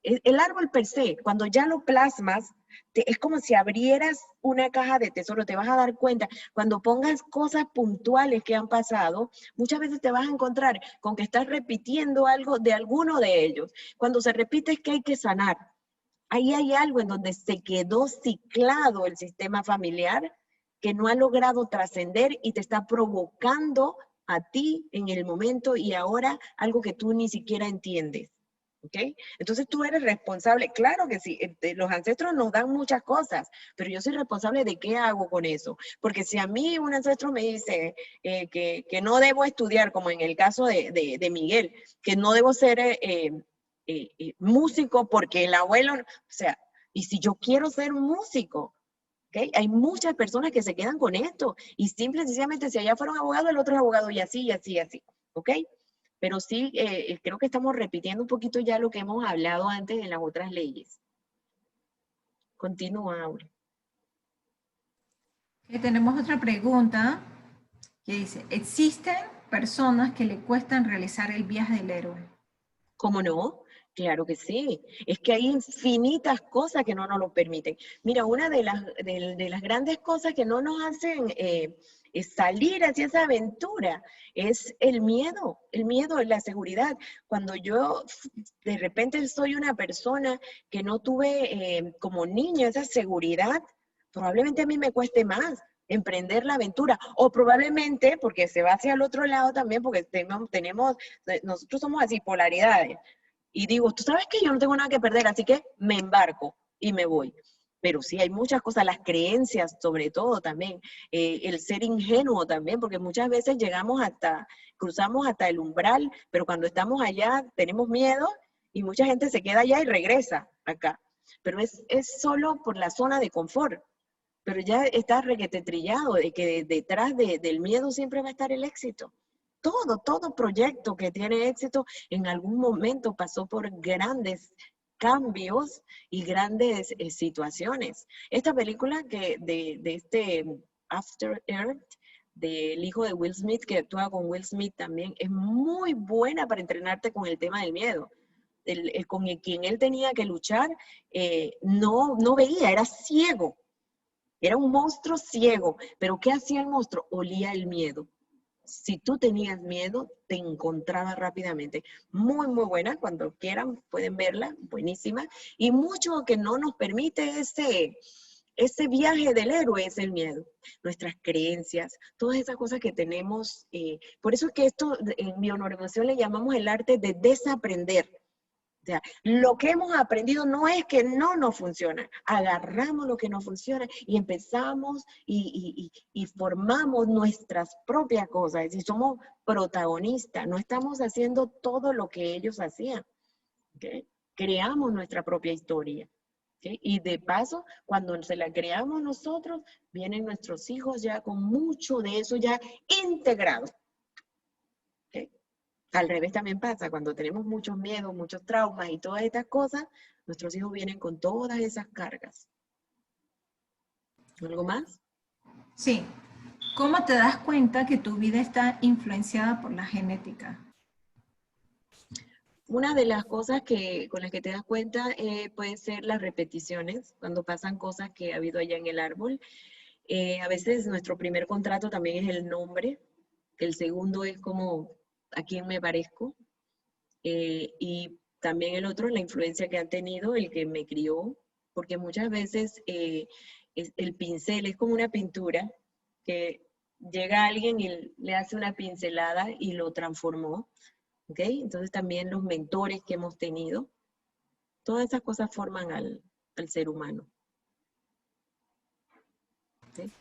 per se, cuando ya lo plasmas, es como si abrieras una caja de tesoro, te vas a dar cuenta. Cuando pongas cosas puntuales que han pasado, muchas veces te vas a encontrar con que estás repitiendo algo de alguno de ellos. Cuando se repite es que hay que sanar. Ahí hay algo en donde se quedó ciclado el sistema familiar que no ha logrado trascender y te está provocando a ti en el momento y ahora algo que tú ni siquiera entiendes. ¿Ok? Entonces tú eres responsable. Claro que sí, los ancestros nos dan muchas cosas, pero yo soy responsable de qué hago con eso. Porque si a mí un ancestro me dice que no debo estudiar, como en el caso de Miguel, que no debo ser músico porque el abuelo, o sea, y si yo quiero ser un músico, ¿okay? Hay muchas personas que se quedan con esto y simple y sencillamente si allá fueron abogados, el otro es abogado y así, y así, y así, ¿ok? Pero sí, creo que estamos repitiendo un poquito ya lo que hemos hablado antes en las otras leyes. Continúa, Aure. Tenemos otra pregunta que dice, ¿existen personas que le cuestan realizar el viaje del héroe? ¿Cómo no? Claro que sí. Es que hay infinitas cosas que no nos lo permiten. Mira, una de las grandes cosas que no nos hacen salir hacia esa aventura es el miedo, la seguridad. Cuando yo de repente soy una persona que no tuve como niña esa seguridad, probablemente a mí me cueste más emprender la aventura, o probablemente, porque se va hacia el otro lado también, porque nosotros somos así, polaridades, y digo, tú sabes que yo no tengo nada que perder, así que me embarco y me voy. Pero sí, hay muchas cosas, las creencias sobre todo también, el ser ingenuo también, porque muchas veces cruzamos hasta el umbral, pero cuando estamos allá tenemos miedo y mucha gente se queda allá y regresa acá. Pero es solo por la zona de confort. Pero ya está requete trillado de que detrás del miedo siempre va a estar el éxito. Todo proyecto que tiene éxito en algún momento pasó por grandes cambios y grandes situaciones. Esta película de este After Earth, del hijo de Will Smith, que actúa con Will Smith también, es muy buena para entrenarte con el tema del miedo. Con quien él tenía que luchar, no veía, era ciego. Era un monstruo ciego, pero ¿qué hacía el monstruo? Olía el miedo. Si tú tenías miedo, te encontraba rápidamente. Muy, muy buena. Cuando quieran pueden verla. Buenísima. Y mucho que no nos permite ese viaje del héroe es el miedo. Nuestras creencias, todas esas cosas que tenemos. Por eso es que esto en bioneuroemoción le llamamos el arte de desaprender. O sea, lo que hemos aprendido no es que no nos funciona, agarramos lo que nos funciona y empezamos y formamos nuestras propias cosas, es decir, somos protagonistas, no estamos haciendo todo lo que ellos hacían, ¿okay? Creamos nuestra propia historia, ¿okay? Y de paso, cuando se la creamos nosotros, vienen nuestros hijos ya con mucho de eso ya integrado. ¿Okay? Al revés también pasa, cuando tenemos muchos miedos, muchos traumas y todas estas cosas, nuestros hijos vienen con todas esas cargas. ¿Algo más? Sí. ¿Cómo te das cuenta que tu vida está influenciada por la genética? Una de las cosas con las que te das cuenta puede ser las repeticiones, cuando pasan cosas que ha habido allá en el árbol. A veces nuestro primer contrato también es el nombre, el segundo es como a quién me parezco, y también el otro, la influencia que han tenido, el que me crió, porque muchas veces el pincel es como una pintura, que llega alguien y le hace una pincelada y lo transformó, ¿ok? Entonces también los mentores que hemos tenido, todas esas cosas forman al ser humano. ¿Okay?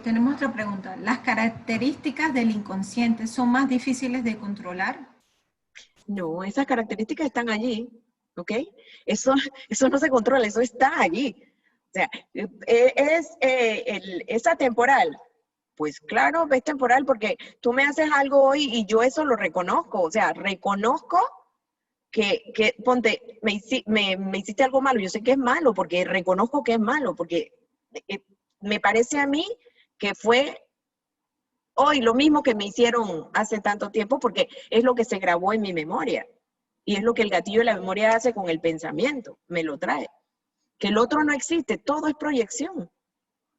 Tenemos otra pregunta. ¿Las características del inconsciente son más difíciles de controlar? No, esas características están allí, ¿ok? Eso no se controla, eso está allí. O sea, es atemporal. Pues claro, es temporal porque tú me haces algo hoy y yo eso lo reconozco. O sea, reconozco ponte, me hiciste algo malo, yo sé que es malo, porque reconozco que es malo, porque me parece a mí que fue hoy lo mismo que me hicieron hace tanto tiempo, porque es lo que se grabó en mi memoria, y es lo que el gatillo de la memoria hace con el pensamiento, me lo trae. Que el otro no existe, todo es proyección.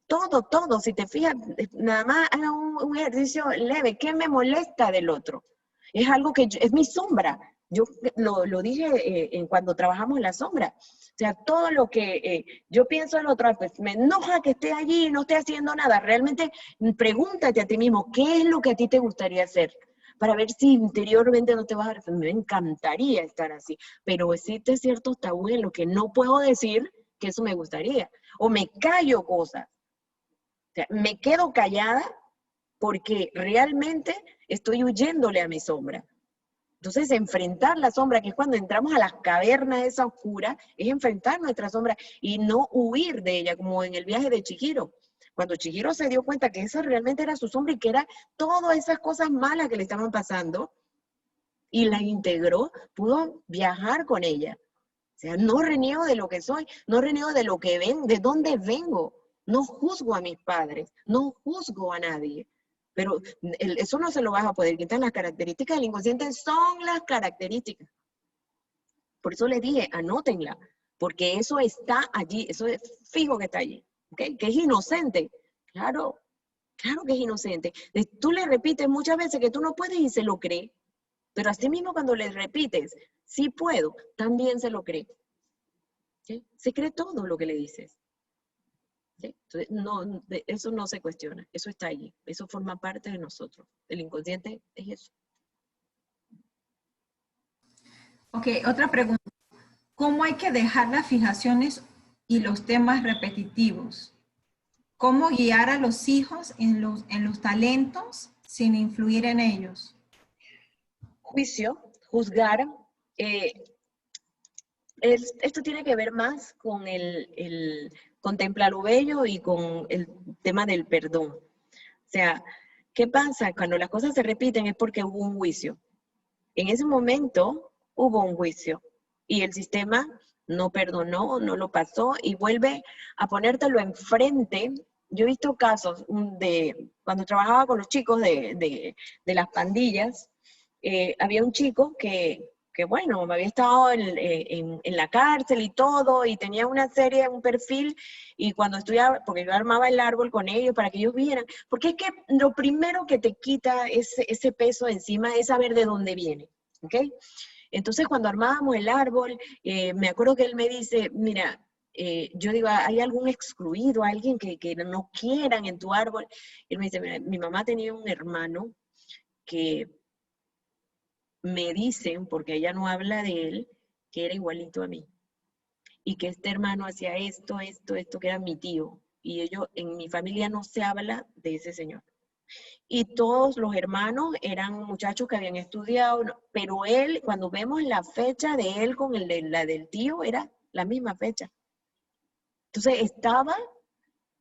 Todo, si te fijas, nada más haga un ejercicio leve. ¿Qué me molesta del otro? Es algo que es mi sombra. Yo lo dije cuando trabajamos en la sombra. O sea, todo lo que yo pienso en el otro, pues me enoja que esté allí y no esté haciendo nada. Realmente pregúntate a ti mismo, ¿qué es lo que a ti te gustaría hacer? Para ver si interiormente no te vas a arrepentir. Me encantaría estar así, pero existe ciertos tabúes en los que no puedo decir que eso me gustaría. O me callo cosas. O sea, me quedo callada porque realmente estoy huyéndole a mi sombra. Entonces, enfrentar la sombra, que es cuando entramos a las cavernas esa oscura, es enfrentar nuestra sombra y no huir de ella, como en el viaje de Chihiro. Cuando Chihiro se dio cuenta que esa realmente era su sombra y que era todas esas cosas malas que le estaban pasando, y las integró, pudo viajar con ella. O sea, no reniego de lo que soy, no reniego de lo que ven, de dónde vengo. No juzgo a mis padres, no juzgo a nadie. Pero eso no se lo vas a poder quitar. Las características del inconsciente son las características. Por eso les dije, anótenla, porque eso está allí, eso es fijo que está allí. ¿Okay? Que es inocente. Claro, claro que es inocente. Tú le repites muchas veces que tú no puedes y se lo cree. Pero así mismo cuando le repites, sí puedo, también se lo cree. ¿Sí? Se cree todo lo que le dices. ¿Sí? Entonces, no, eso no se cuestiona, eso está allí, eso forma parte de nosotros. El inconsciente es eso. Ok, otra pregunta. ¿Cómo hay que dejar las fijaciones y los temas repetitivos? ¿Cómo guiar a los hijos en los talentos sin influir en ellos? Juicio, juzgar, esto tiene que ver más con el contemplar lo bello y con el tema del perdón. O sea, ¿qué pasa? Cuando las cosas se repiten es porque hubo un juicio. En ese momento hubo un juicio y el sistema no perdonó, no lo pasó y vuelve a ponértelo enfrente. Yo he visto casos de cuando trabajaba con los chicos de las pandillas, había un chico que bueno, había estado en la cárcel y todo, y tenía una serie, un perfil, y cuando estudiaba, porque yo armaba el árbol con ellos para que ellos vieran, porque es que lo primero que te quita ese peso encima es saber de dónde viene, ¿ok? Entonces cuando armábamos el árbol, me acuerdo que él me dice, mira, yo digo, ¿hay algún excluido, alguien que no quieran en tu árbol? Y él me dice, mira, mi mamá tenía un hermano que me dicen, porque ella no habla de él, que era igualito a mí. Y que este hermano hacía esto, que era mi tío. Y ellos, en mi familia no se habla de ese señor. Y todos los hermanos eran muchachos que habían estudiado, pero él, cuando vemos la fecha de él con la del tío, era la misma fecha. Entonces estaba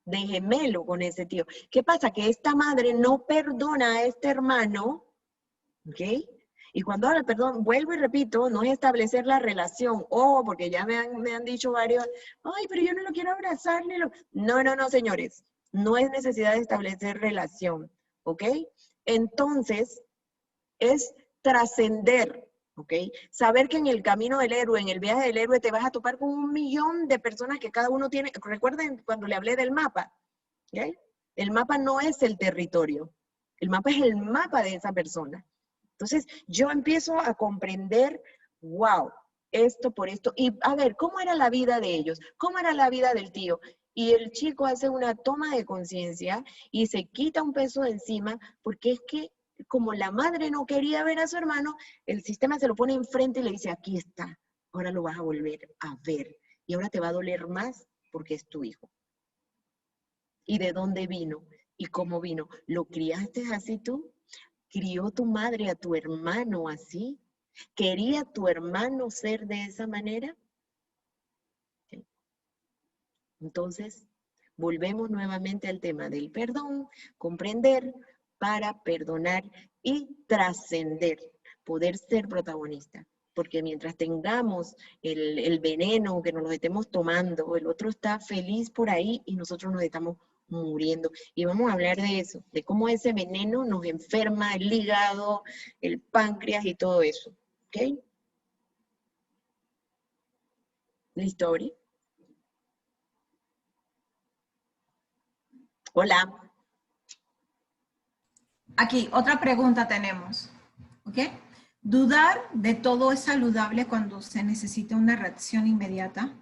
de gemelo con ese tío. ¿Qué pasa? Que esta madre no perdona a este hermano, ¿ok? Y cuando habla, perdón, vuelvo y repito, no es establecer la relación, porque ya me han dicho varios, ay, pero yo no lo quiero abrazar. No, señores, no es necesidad de establecer relación, ¿ok? Entonces, es trascender, ¿ok? Saber que en el camino del héroe, en el viaje del héroe, te vas a topar con 1.000.000 de personas que cada uno tiene, recuerden cuando le hablé del mapa, ¿ok? El mapa no es el territorio, el mapa es el mapa de esa persona. Entonces, yo empiezo a comprender, wow, esto por esto, y a ver, ¿cómo era la vida de ellos? ¿Cómo era la vida del tío? Y el chico hace una toma de conciencia y se quita un peso de encima, porque es que como la madre no quería ver a su hermano, el sistema se lo pone enfrente y le dice, aquí está, ahora lo vas a volver a ver, y ahora te va a doler más porque es tu hijo. ¿Y de dónde vino? ¿Y cómo vino? ¿Lo criaste así tú? ¿Crió tu madre a tu hermano así? ¿Quería tu hermano ser de esa manera? ¿Sí? Entonces, volvemos nuevamente al tema del perdón, comprender para perdonar y trascender, poder ser protagonista. porque mientras tengamos el veneno que nos lo estemos tomando, el otro está feliz por ahí y nosotros nos estamos muriendo. Y vamos a hablar de eso, de cómo ese veneno nos enferma el hígado, el páncreas y todo eso. ¿Ok? ¿Listo, Ori? Hola. Aquí, otra pregunta tenemos. ¿Ok? ¿Dudar de todo es saludable cuando se necesita una reacción inmediata?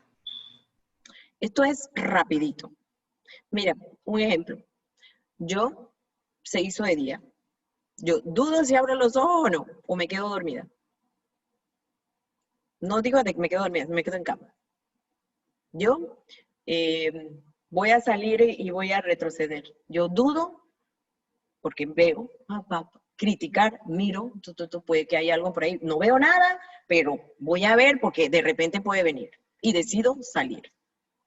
Esto es rapidito. Mira, un ejemplo. Yo se hizo de día. Yo dudo si abro los ojos o no, o me quedo dormida. No digo de que me quedo dormida, me quedo en cama. Yo voy a salir y voy a retroceder. Yo dudo porque veo, criticar, miro, puede que haya algo por ahí. No veo nada, pero voy a ver porque de repente puede venir. Y decido salir.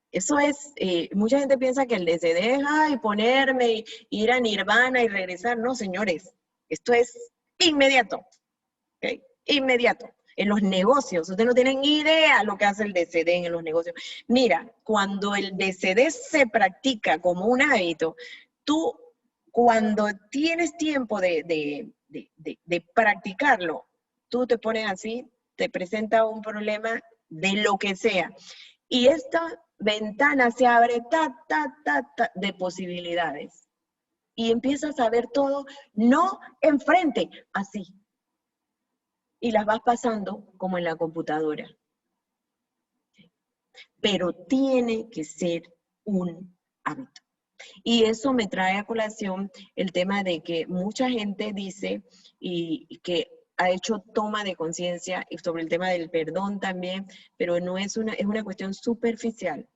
Eso es, mucha gente piensa que el de se deja y ponerme, ir a Nirvana y regresar. No, señores, esto es inmediato. ¿Okay? Inmediato. En los negocios, ustedes no tienen idea lo que hace el DCD en los negocios. Mira, cuando el DCD se practica como un hábito, tú cuando tienes tiempo de practicarlo, tú te pones así, te presenta un problema de lo que sea. Y esta ventana se abre de posibilidades. Y empiezas a ver todo, no enfrente, así. Y las vas pasando como en la computadora. Pero tiene que ser un hábito. Y eso me trae a colación el tema de que mucha gente dice y que ha hecho toma de conciencia sobre el tema del perdón también, pero no es una cuestión superficial,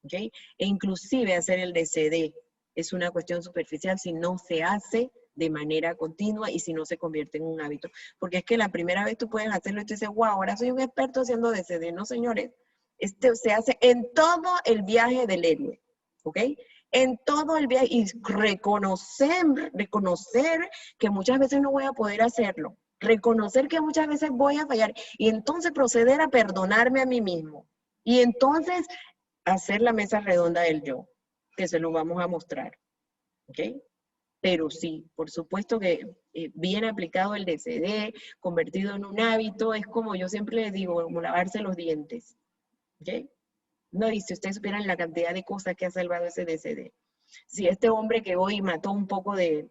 ¿ok? E inclusive hacer el DCD es una cuestión superficial si no se hace de manera continua y si no se convierte en un hábito. Porque es que la primera vez tú puedes hacerlo y tú dices, wow, ahora soy un experto haciendo DCD. No, señores, se hace en todo el viaje del héroe, ¿ok? En todo el viaje y reconocer que muchas veces no voy a poder hacerlo, reconocer que muchas veces voy a fallar y entonces proceder a perdonarme a mí mismo y entonces hacer la mesa redonda del yo, que se lo vamos a mostrar, ¿ok? Pero sí, por supuesto que bien aplicado el DCD, convertido en un hábito, es como yo siempre les digo, como lavarse los dientes, ¿ok? No, y si ustedes supieran la cantidad de cosas que ha salvado ese DCD. Si este hombre que hoy mató un poco de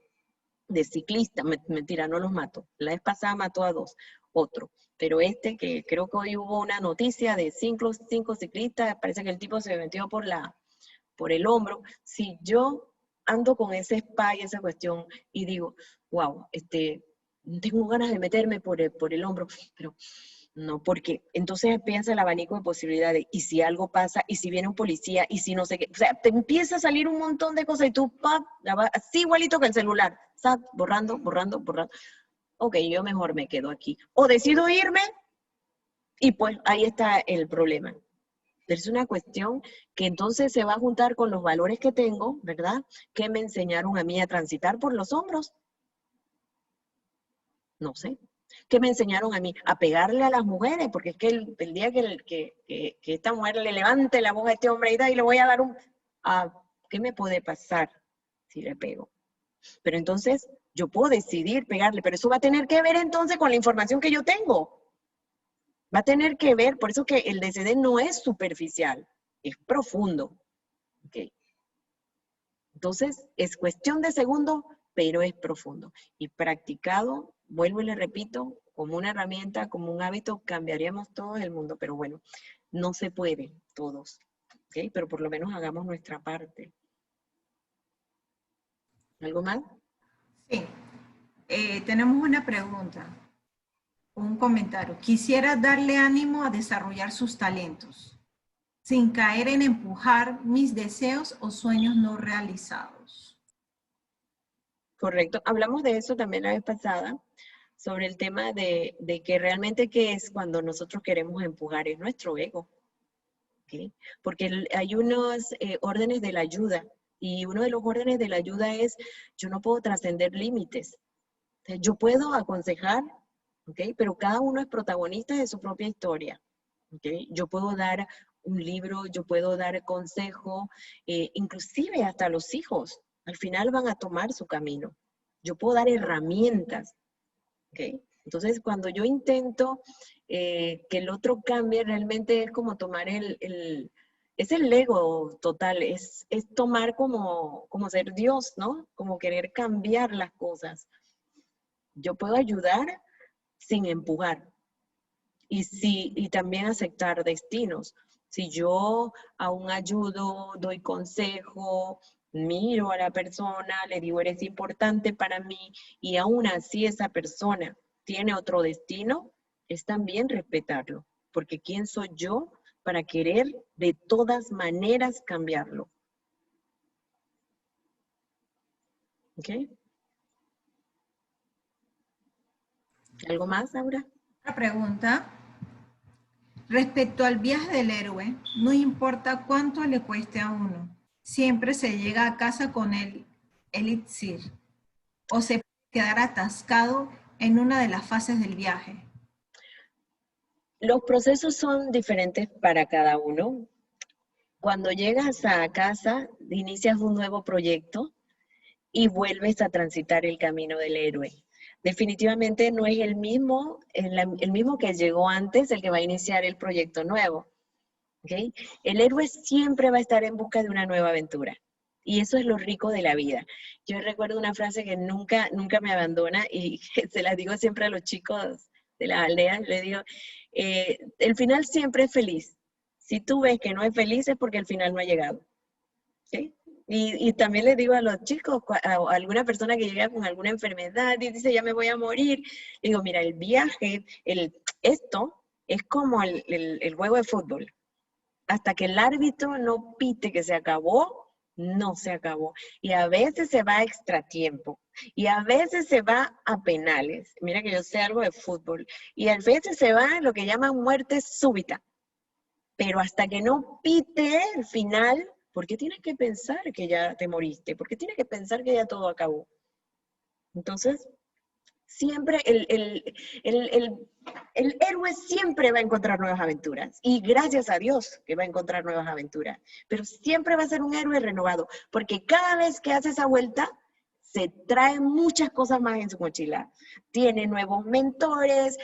ciclistas, mentira, no los mató. La vez pasada mató a 2, otro. Pero este que creo que hoy hubo una noticia de 5 ciclistas, parece que el tipo se metió por el hombro. Si yo ando con ese spa y esa cuestión y digo, wow, tengo ganas de meterme por el hombro, pero no, porque entonces piensa el abanico de posibilidades, y si algo pasa, y si viene un policía, y si no sé qué, o sea, te empieza a salir un montón de cosas y tú, así igualito que el celular, borrando. Ok, yo mejor me quedo aquí. O decido irme, y pues ahí está el problema. Pero es una cuestión que entonces se va a juntar con los valores que tengo, ¿verdad? Que me enseñaron a mí a transitar por los hombros. No sé. ¿Qué me enseñaron a mí? A pegarle a las mujeres, porque es que el día que esta mujer le levante la voz a este hombre y le voy a dar ¿qué me puede pasar si le pego? Pero entonces yo puedo decidir pegarle, pero eso va a tener que ver entonces con la información que yo tengo. Va a tener que ver, por eso que el DCD no es superficial, es profundo. ¿Okay? Entonces, es cuestión de segundos, pero es profundo. Y practicado, vuelvo y le repito, como una herramienta, como un hábito, cambiaríamos todo el mundo. Pero bueno, no se puede todos, ¿ok? Pero por lo menos hagamos nuestra parte. ¿Algo más? Sí. Tenemos una pregunta, un comentario. Quisiera darle ánimo a desarrollar sus talentos, sin caer en empujar mis deseos o sueños no realizados. Correcto. Hablamos de eso también la vez pasada, sobre el tema de que realmente qué es cuando nosotros queremos empujar, es nuestro ego. ¿Okay? Porque hay unos órdenes de la ayuda, y uno de los órdenes de la ayuda es, yo no puedo trascender límites. Yo puedo aconsejar, ¿ok? Pero cada uno es protagonista de su propia historia, ¿ok? Yo puedo dar un libro, yo puedo dar consejo, inclusive hasta los hijos, al final van a tomar su camino. Yo puedo dar herramientas, ¿ok? Entonces, cuando yo intento que el otro cambie, realmente es como tomar es el ego total, es tomar como ser Dios, ¿no? Como querer cambiar las cosas. Yo puedo ayudar sin empujar y también aceptar destinos. Si yo aún ayudo, doy consejo, miro a la persona, le digo, eres importante para mí, y aún así esa persona tiene otro destino, es también respetarlo, porque ¿quién soy yo para querer de todas maneras cambiarlo? ¿Ok? ¿Algo más, Laura? Otra pregunta. Respecto al viaje del héroe, no importa cuánto le cueste a uno, siempre se llega a casa con el elixir o se puede quedar atascado en una de las fases del viaje. Los procesos son diferentes para cada uno. Cuando llegas a casa, inicias un nuevo proyecto y vuelves a transitar el camino del héroe. Definitivamente no es el mismo que llegó antes, el que va a iniciar el proyecto nuevo. ¿Okay? El héroe siempre va a estar en busca de una nueva aventura. Y eso es lo rico de la vida. Yo recuerdo una frase que nunca me abandona y se la digo siempre a los chicos de la aldea. Le digo, el final siempre es feliz. Si tú ves que no es feliz es porque el final no ha llegado. ¿Okay? Y también le digo a los chicos, a alguna persona que llega con alguna enfermedad y dice, ya me voy a morir, digo, mira, el viaje, esto es como el juego de fútbol. Hasta que el árbitro no pite que se acabó, no se acabó. Y a veces se va a extra tiempo. Y a veces se va a penales. Mira que yo sé algo de fútbol. Y a veces se va a lo que llaman muerte súbita. Pero hasta que no pite el final, ¿por qué tienes que pensar que ya te moriste? ¿Por qué tienes que pensar que ya todo acabó? Entonces, siempre el héroe siempre va a encontrar nuevas aventuras. Y gracias a Dios que va a encontrar nuevas aventuras. Pero siempre va a ser un héroe renovado. Porque cada vez que hace esa vuelta, se trae muchas cosas más en su mochila. Tiene nuevos mentores,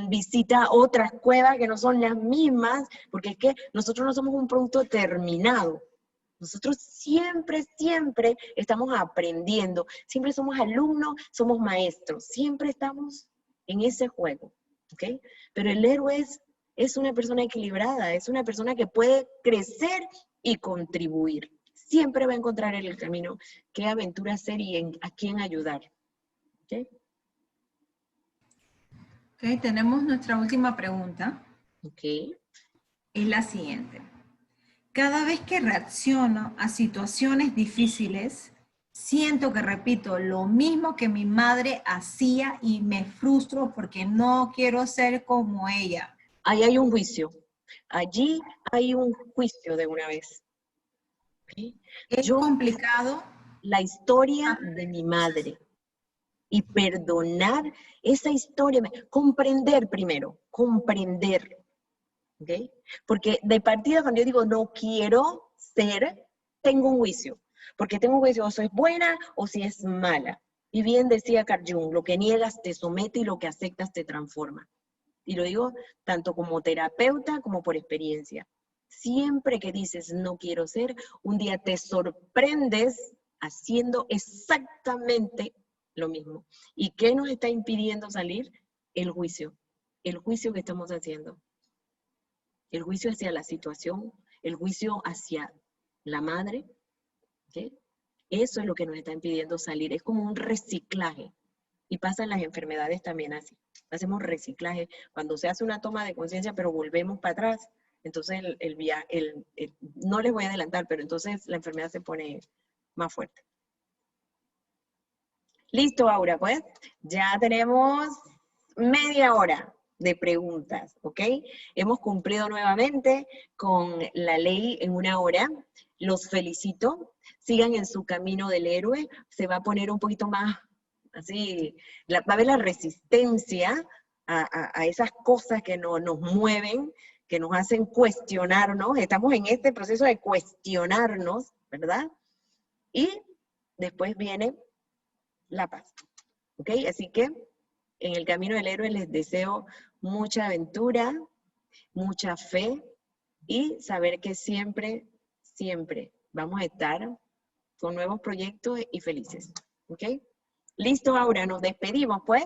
visita otras cuevas que no son las mismas, porque es que nosotros no somos un producto terminado. Nosotros siempre estamos aprendiendo, siempre somos alumnos, somos maestros, siempre estamos en ese juego, ¿ok? Pero el héroe es una persona equilibrada, es una persona que puede crecer y contribuir. Siempre va a encontrar en el camino qué aventura hacer y a quién ayudar, ¿ok? Ok, tenemos nuestra última pregunta. Ok. Es la siguiente. Cada vez que reacciono a situaciones difíciles, siento que repito lo mismo que mi madre hacía y me frustro porque no quiero ser como ella. Ahí hay un juicio. Allí hay un juicio de una vez. ¿Okay? Es complicado. La historia de mi madre. Y perdonar esa historia. Comprender primero. Comprender. ¿Okay? Porque de partida cuando yo digo no quiero ser, tengo un juicio. Porque tengo un juicio o soy buena o si es mala. Y bien decía Carl Jung, lo que niegas te somete y lo que aceptas te transforma. Y lo digo tanto como terapeuta como por experiencia. Siempre que dices no quiero ser, un día te sorprendes haciendo exactamente lo mismo. ¿Y qué nos está impidiendo salir? El juicio que estamos haciendo. El juicio hacia la situación, el juicio hacia la madre, ¿okay? Eso es lo que nos está impidiendo salir. Es como un reciclaje. Y pasan las enfermedades también así. Hacemos reciclaje. Cuando se hace una toma de conciencia, pero volvemos para atrás, entonces no les voy a adelantar, pero entonces la enfermedad se pone más fuerte. Listo, Aura, pues ya tenemos media hora de preguntas, ¿ok? Hemos cumplido nuevamente con la ley en una hora. Los felicito. Sigan en su camino del héroe. Se va a poner un poquito más así, va a haber la resistencia, a esas cosas que nos mueven, que nos hacen cuestionarnos. Estamos en este proceso de cuestionarnos, ¿verdad? Y después viene la paz. ¿Ok? Así que en el camino del héroe les deseo mucha aventura, mucha fe y saber que siempre, siempre vamos a estar con nuevos proyectos y felices. ¿Ok? Listo, Aura, nos despedimos, pues.